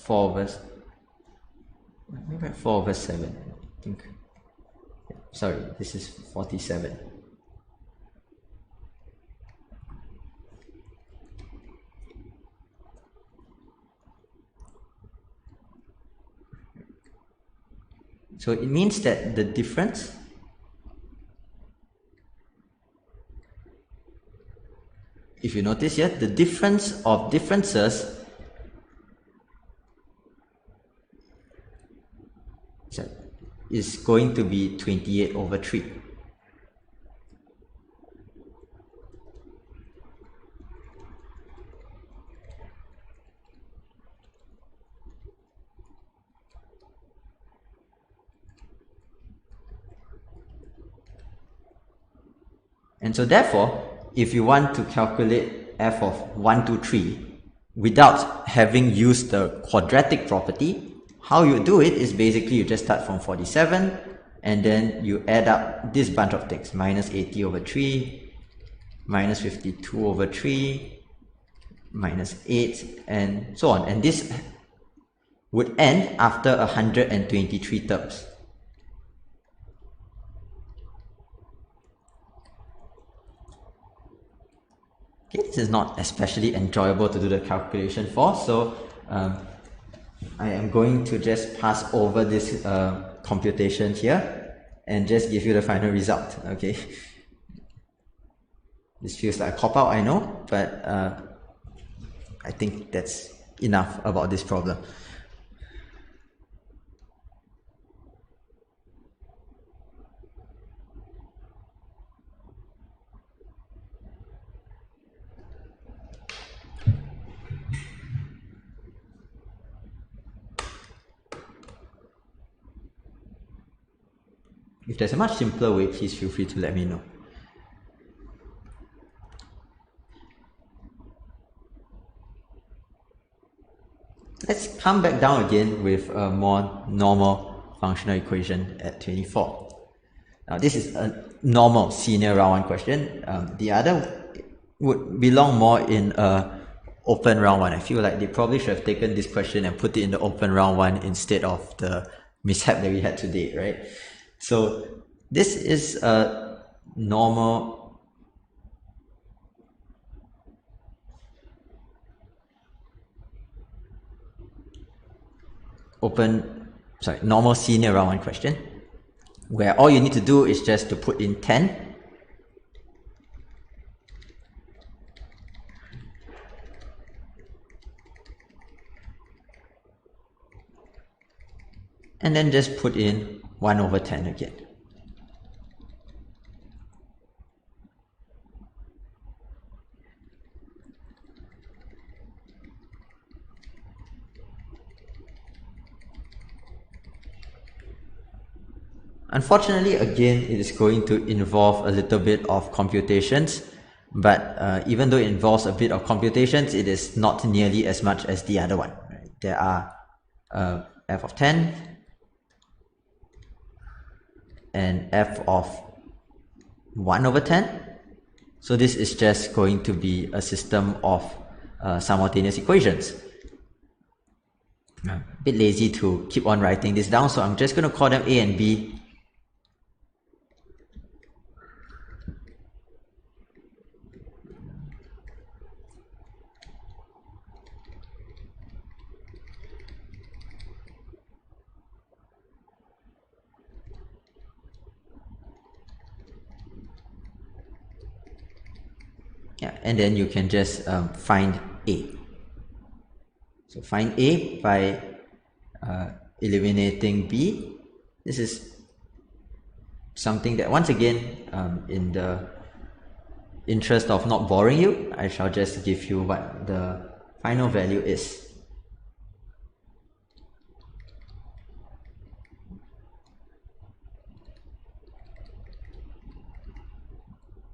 4/7, I think. Sorry, this is 47. So it means that the difference if you notice here, the difference of differences is going to be 28/3. And so therefore, if you want to calculate f of 1, 2, 3 without having used the quadratic property, how you do it is basically you just start from 47 and then you add up this bunch of things, minus 80/3, minus 52/3, minus 8, and so on. And this would end after 123 terms. Okay, this is not especially enjoyable to do the calculation for, so I am going to just pass over this computation here and just give you the final result. Okay, this feels like a cop-out, I know, but I think that's enough about this problem. If there's a much simpler way, please feel free to let me know. Let's come back down again with a more normal functional equation at 24. Now this is a normal senior round 1 question. The other would belong more in a open round 1. I feel like they probably should have taken this question and put it in the open round 1 instead of the mishap that we had today, right? So this is a normal normal senior round 1 question, where all you need to do is just to put in 10 and then just put in 1/10 again. Unfortunately, again, it is going to involve a little bit of computations, but even though it involves a bit of computations, it is not nearly as much as the other one. Right? There are f of 10 and f of 1 over 10. So this is just going to be a system of simultaneous equations. A bit lazy to keep on writing this down, so I'm just going to call them A and B. Yeah, and then you can just find A. So find A by eliminating B. This is something that, once again, in the interest of not boring you, I shall just give you what the final value is.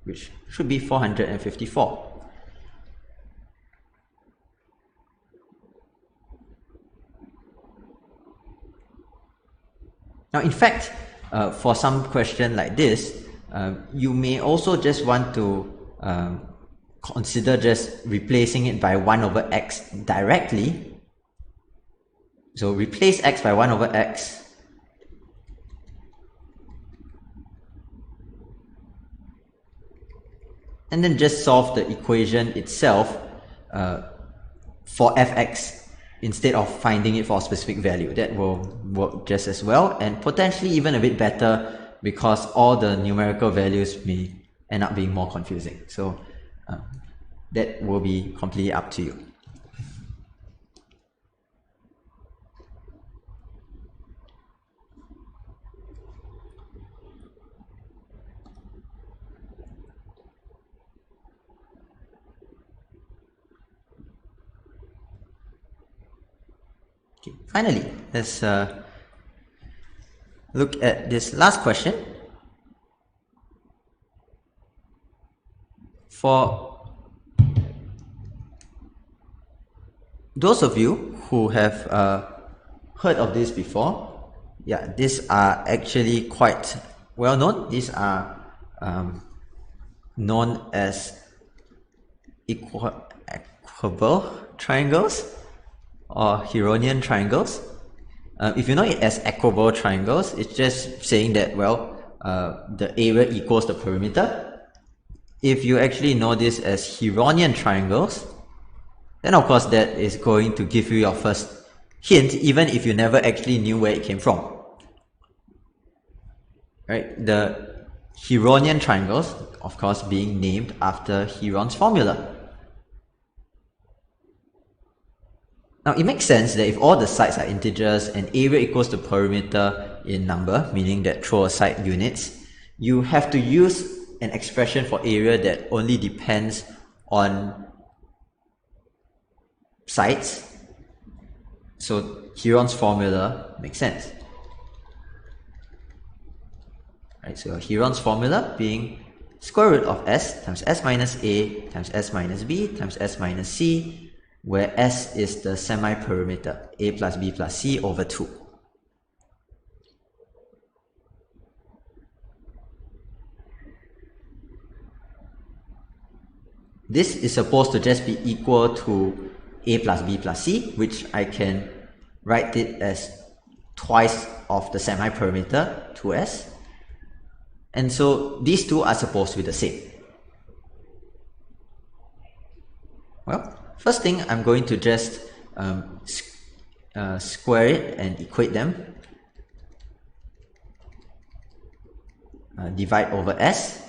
Which should be 454. Now, in fact, for some question like this, you may also just want to consider just replacing it by 1 over x directly. So replace x by 1 over x. And then just solve the equation itself for fx instead of finding it for a specific value. That will work just as well, and potentially even a bit better, because all the numerical values may end up being more confusing. So that will be completely up to you. Okay, finally, let's look at this last question. For those of you who have heard of this before, yeah, these are actually quite well known. These are known as equable triangles or Heronian triangles. If you know it as equable triangles, it's just saying that, well, the area equals the perimeter. If you actually know this as Heronian triangles, then of course that is going to give you your first hint, even if you never actually knew where it came from. Right? The Heronian triangles, of course, being named after Heron's formula. Now, it makes sense that if all the sides are integers and area equals the perimeter in number, meaning that throw aside units, you have to use an expression for area that only depends on sides. So Heron's formula makes sense. Right, so Heron's formula being square root of s times s minus a times s minus b times s minus c, where S is the semi-perimeter, A plus B plus C over 2. This is supposed to just be equal to A plus B plus C, which I can write it as twice of the semi-perimeter, 2S. And so these two are supposed to be the same. Well, first thing, I'm going to just square it and equate them. Divide over S.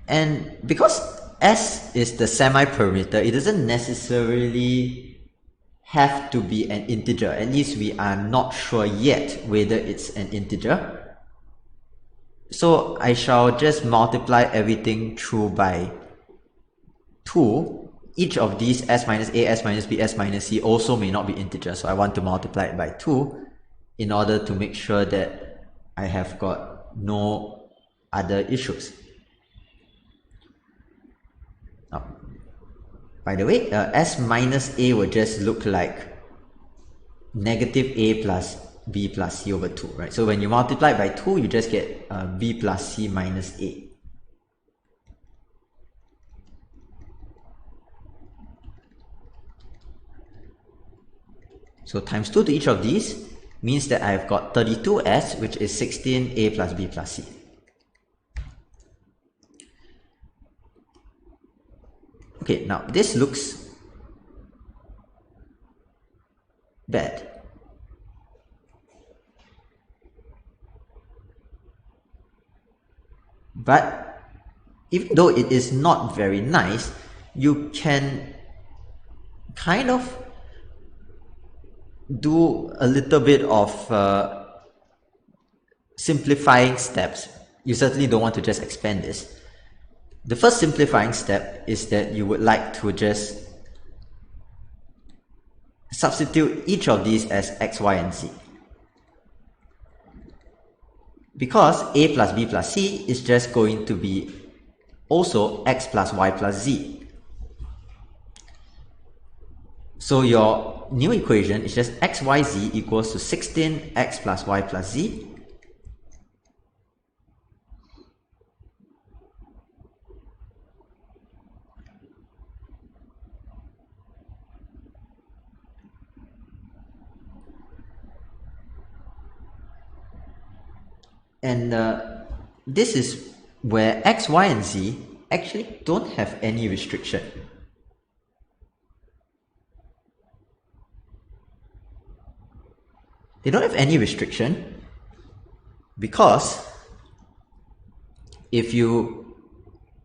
And because S is the semi-perimeter, it doesn't necessarily have to be an integer. At least we are not sure yet whether it's an integer. So I shall just multiply everything through by 2 each of these s minus a, s minus b, s minus c also may not be integers. So I want to multiply it by 2 in order to make sure that I have got no other issues. Now, by the way, s minus a will just look like negative a plus b plus c over 2, right? So when you multiply by 2, you just get b plus c minus a. So times 2 to each of these means that I've got 32s, which is 16a plus b plus c. Okay, now this looks bad. But even though it is not very nice, you can kind of do a little bit of simplifying steps. You certainly don't want to just expand this. The first simplifying step is that you would like to just substitute each of these as x, y, and z. Because a plus b plus c is just going to be also x plus y plus z. So your new equation is just x, y, z equals to 16x plus y plus z. And this is where x, y, and z actually don't have any restriction. They don't have any restriction because if you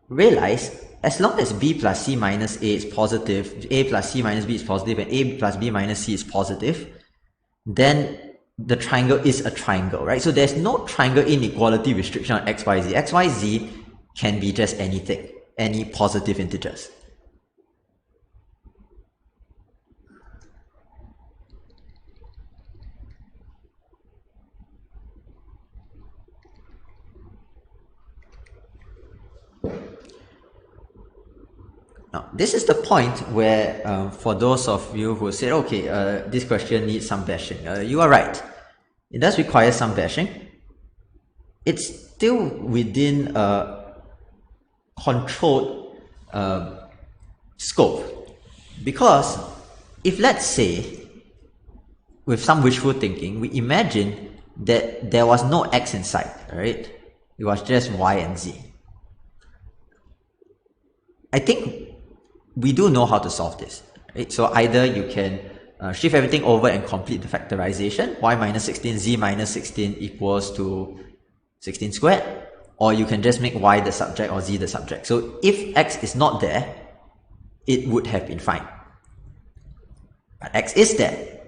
realize, as long as b plus c minus a is positive, a plus c minus b is positive, and a plus b minus c is positive, then the triangle is a triangle, right? So there's no triangle inequality restriction on x, y, z. X, y, z can be just anything, any positive integers. Now, this is the point where, for those of you who said, okay, this question needs some bashing, you are right. It does require some bashing. It's still within a controlled scope. Because if, let's say, with some wishful thinking, we imagine that there was no x inside, right? It was just y and z. I think we do know how to solve this, right? So either you can shift everything over and complete the factorization, y minus 16, z minus 16 equals to 16 squared, or you can just make y the subject or z the subject. So if x is not there, it would have been fine. But x is there.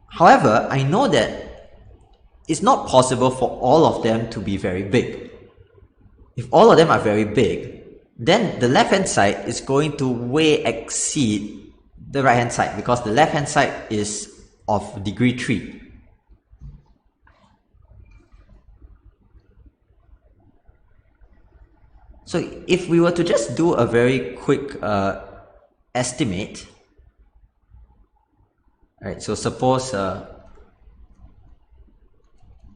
However, I know that it's not possible for all of them to be very big. If all of them are very big, then the left hand side is going to way exceed the right hand side because the left hand side is of degree 3. So if we were to just do a very quick estimate, right? So suppose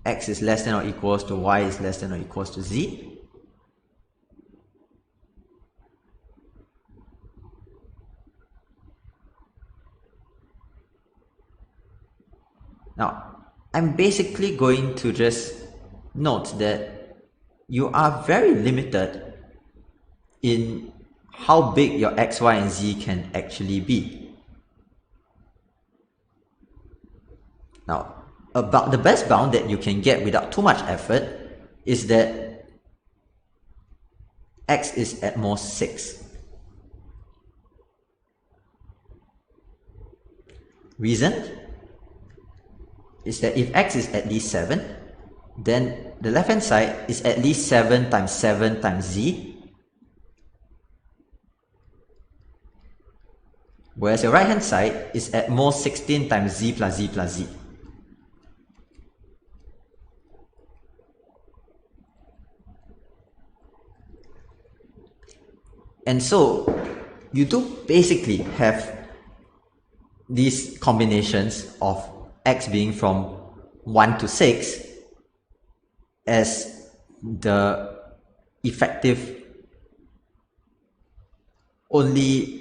x is less than or equals to y is less than or equals to z. Now, I'm basically going to just note that you are very limited in how big your x, y, and z can actually be. Now, about the best bound that you can get without too much effort is that x is at most 6. Reason is that if x is at least 7, then the left hand side is at least 7 times 7 times z, whereas your right hand side is at most 16 times z plus z plus z. And so you do basically have these combinations of x being from 1 to 6 as the effective only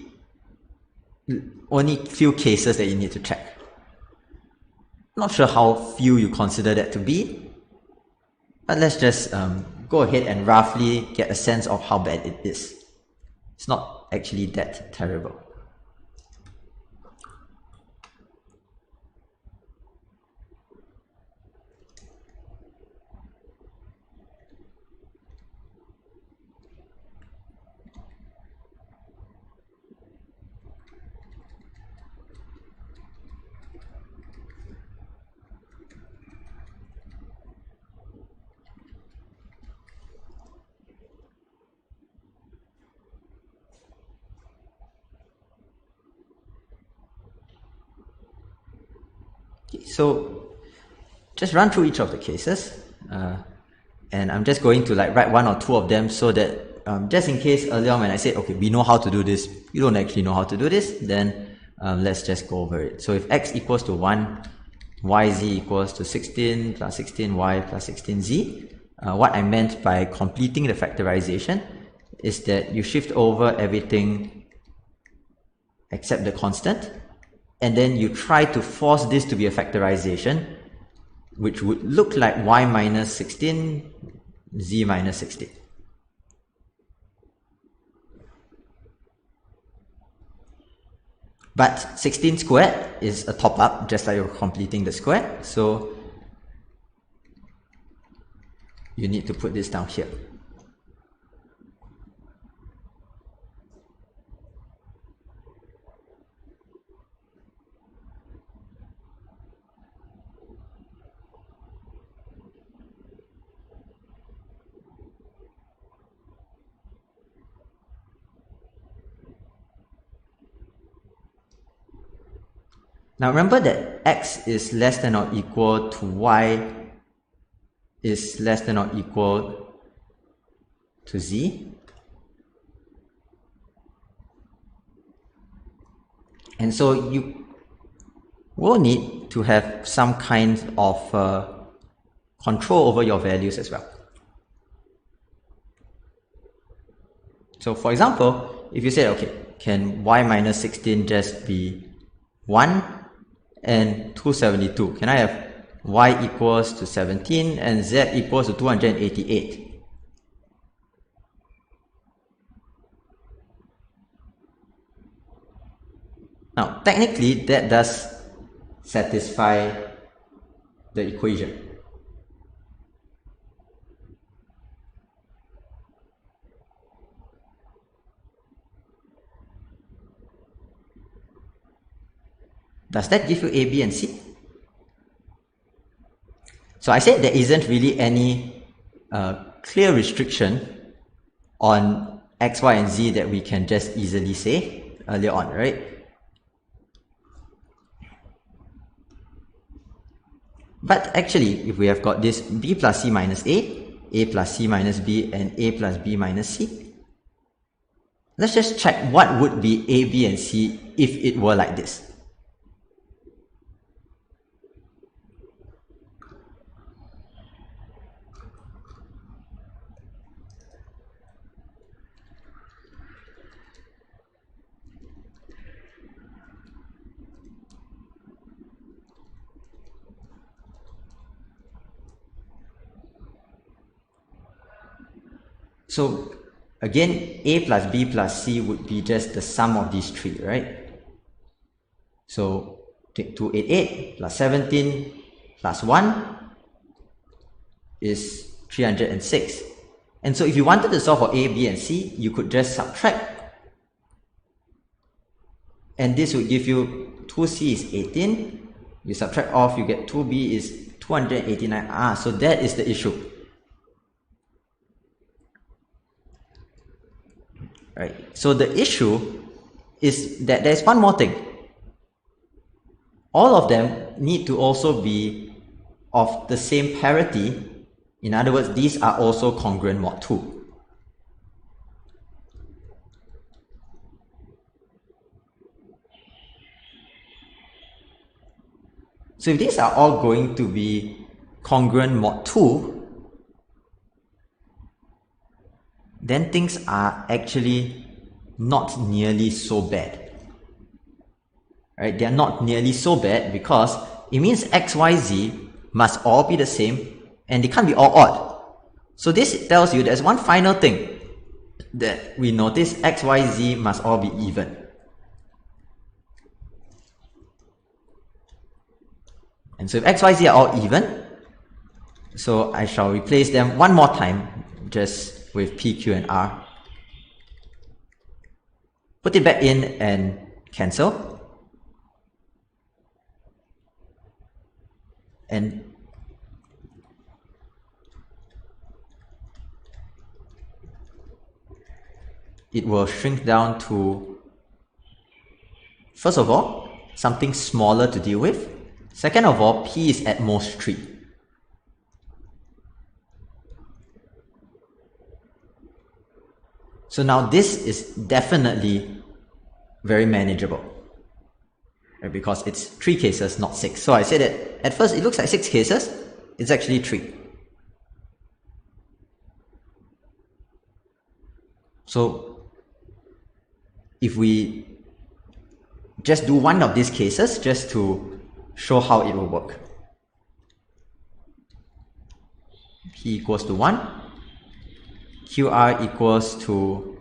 few cases that you need to check. Not sure how few you consider that to be, but let's just go ahead and roughly get a sense of how bad it is. It's not actually that terrible. So just run through each of the cases, and I'm just going to write one or two of them so that just in case earlier on when I said, okay, we know how to do this, you don't actually know how to do this, then let's just go over it. So if x equals to 1, yz equals to 16 plus 16y plus 16z, what I meant by completing the factorization is that you shift over everything except the constant, and then you try to force this to be a factorization, which would look like y minus 16, z minus 16. But 16 squared is a top up, just like you're completing the square, so you need to put this down here. Now remember that x is less than or equal to y is less than or equal to z. And so you will need to have some kind of control over your values as well. So for example, if you say, okay, can y minus 16 just be 1 and 272? Can I have y equals to 17 and z equals to 288? Now, technically, that does satisfy the equation. Does that give you A, B, and C? So I said there isn't really any clear restriction on x, y, and z that we can just easily say earlier on, right? But actually, if we have got this b plus c minus a plus c minus b, and a plus b minus c, let's just check what would be a, b, and c if it were like this. So again, a plus b plus c would be just the sum of these three, right? So take 288 plus 17 plus 1 is 306. And so if you wanted to solve for a, b, and c, you could just subtract. And this would give you 2c is 18. You subtract off, you get 2b is 289. So that is the issue. Right. So the issue is that there's one more thing. All of them need to also be of the same parity. In other words, these are also congruent mod 2. So if these are all going to be congruent mod 2, then things are actually not nearly so bad. Right? They are not nearly so bad because it means x, y, z must all be the same and they can't be all odd. So this tells you there's one final thing that we notice: x, y, z must all be even. And so if x, y, z are all even, so I shall replace them one more time just with p, q, and r. Put it back in and cancel. And it will shrink down to, first of all, something smaller to deal with. Second of all, p is at most 3. So now this is definitely very manageable, right? Because it's 3 cases, not 6. So I said that at first it looks like 6 cases, it's actually 3. So if we just do one of these cases just to show how it will work. P equals to 1, QR equals to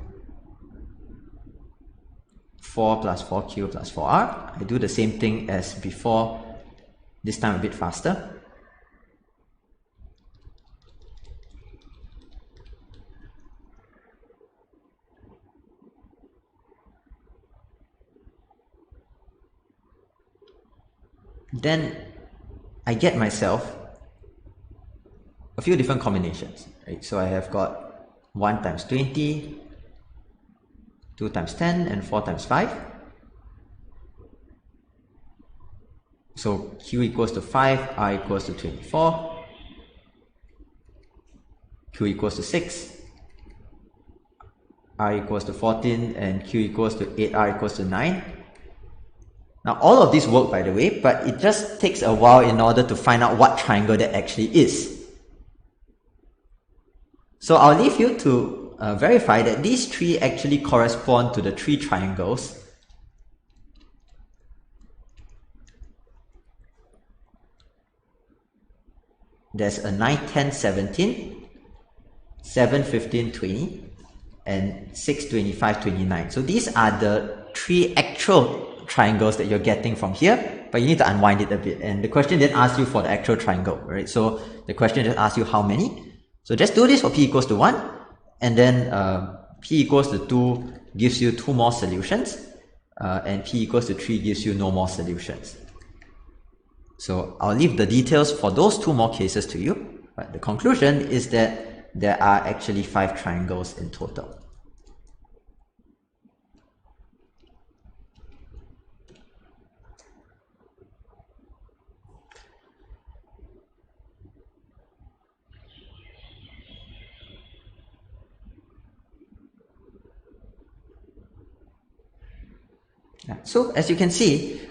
4 plus 4Q plus 4R. I do the same thing as before, this time a bit faster. Then I get myself a few different combinations, right? So I have got 1 times 20, 2 times 10, and 4 times 5. So Q equals to 5, R equals to 24, Q equals to 6, R equals to 14, and Q equals to 8, R equals to 9. Now all of these work, by the way, but it just takes a while in order to find out what triangle that actually is. So I'll leave you to verify that these 3 actually correspond to the 3 triangles there's a 9, 10, 17, 7, 15, 20, and 6, 25, 29. So these are the 3 actual triangles that you're getting from here, but you need to unwind it a bit. And the question didn't ask you for the actual triangle, right? So the question just asks you how many. So just do this for p equals to 1, and then p equals to 2 gives you 2 more solutions, and p equals to 3 gives you no more solutions. So I'll leave the details for those 2 more cases to you, but the conclusion is that there are actually 5 triangles in total. So as you can see,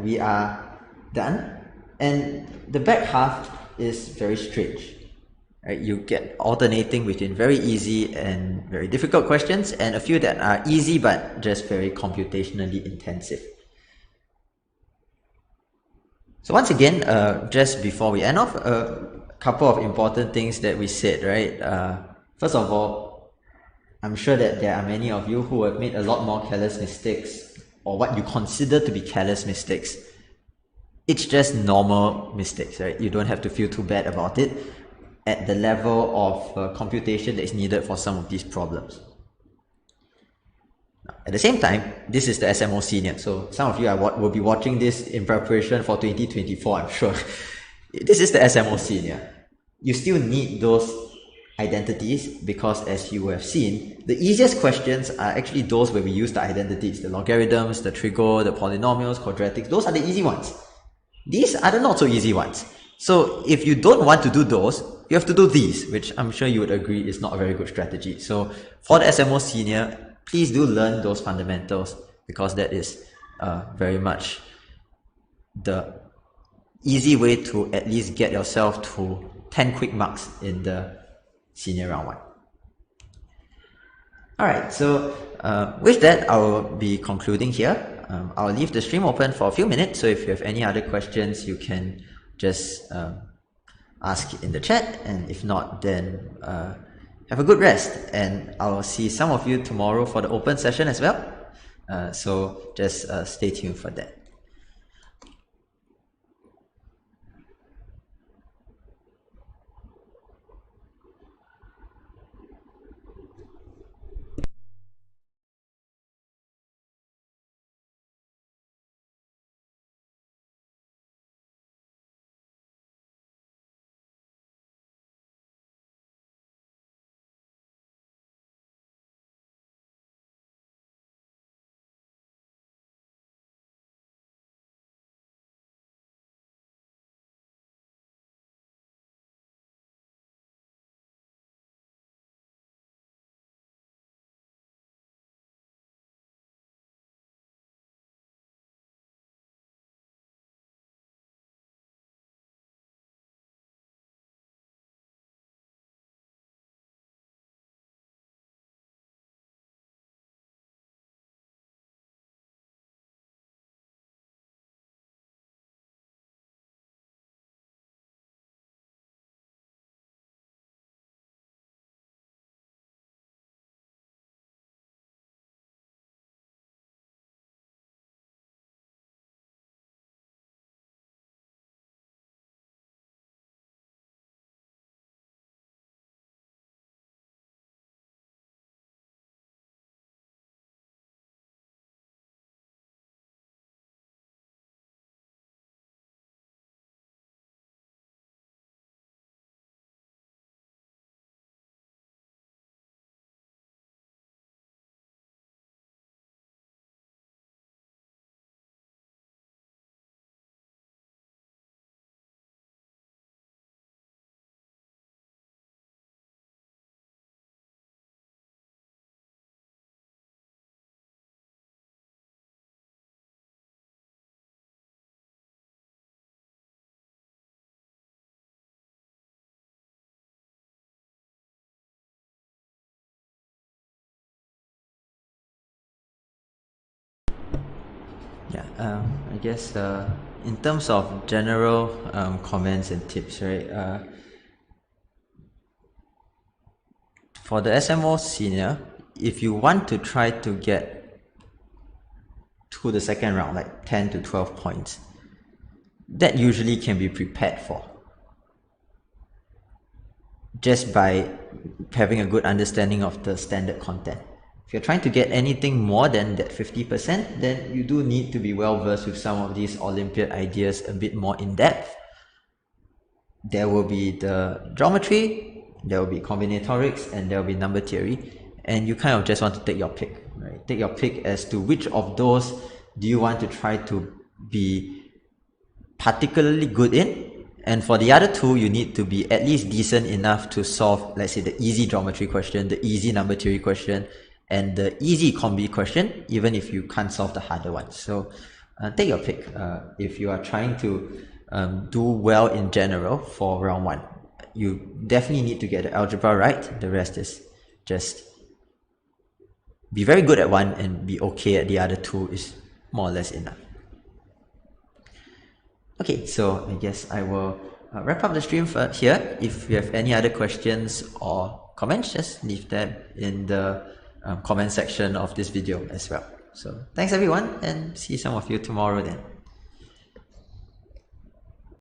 we are done, and the back half is very strange. Right? You get alternating between very easy and very difficult questions, and a few that are easy but just very computationally intensive. So once again, just before we end off, a couple of important things that we said, right? First of all, I'm sure that there are many of you who have made a lot more careless mistakes, or what you consider to be careless mistakes. It's just normal mistakes, right? You don't have to feel too bad about it at the level of computation that is needed for some of these problems. At the same time, this is the SMO Senior, so some of you will be watching this in preparation for 2024, I'm sure. This is the SMO Senior. You still need those identities, because as you have seen, the easiest questions are actually those where we use the identities, the logarithms, the trigo, the polynomials, quadratics. Those are the easy ones. These are the not so easy ones. So if you don't want to do those, you have to do these, which I'm sure you would agree is not a very good strategy. So for the SMO Senior, please do learn those fundamentals, because that is very much the easy way to at least get yourself to 10 quick marks in the Senior Round 1. Alright, so with that, I will be concluding here. I'll leave the stream open for a few minutes, so if you have any other questions, you can just ask in the chat, and if not, then have a good rest, and I'll see some of you tomorrow for the open session as well. So just stay tuned for that. Yeah, I guess in terms of general comments and tips, right? For the SMO Senior, if you want to try to get to the second round, like 10 to 12 points, that usually can be prepared for just by having a good understanding of the standard content. If you're trying to get anything more than that 50%, then you do need to be well versed with some of these Olympiad ideas a bit more in depth. There will be the geometry, there will be combinatorics, and there will be number theory, and you kind of just want to take your pick, right? Take your pick as to which of those do you want to try to be particularly good in. And for the other two, you need to be at least decent enough to solve, let's say, the easy geometry question, the easy number theory question, and the easy combi question, even if you can't solve the harder ones. So take your pick if you are trying to do well in general for round 1. You definitely need to get the algebra right. The rest is just be very good at one and be okay at the other two is more or less enough. Okay, so I guess I will wrap up the stream here. If you have any other questions or comments, just leave them in the comment section of this video as well. So thanks everyone, and see some of you tomorrow then.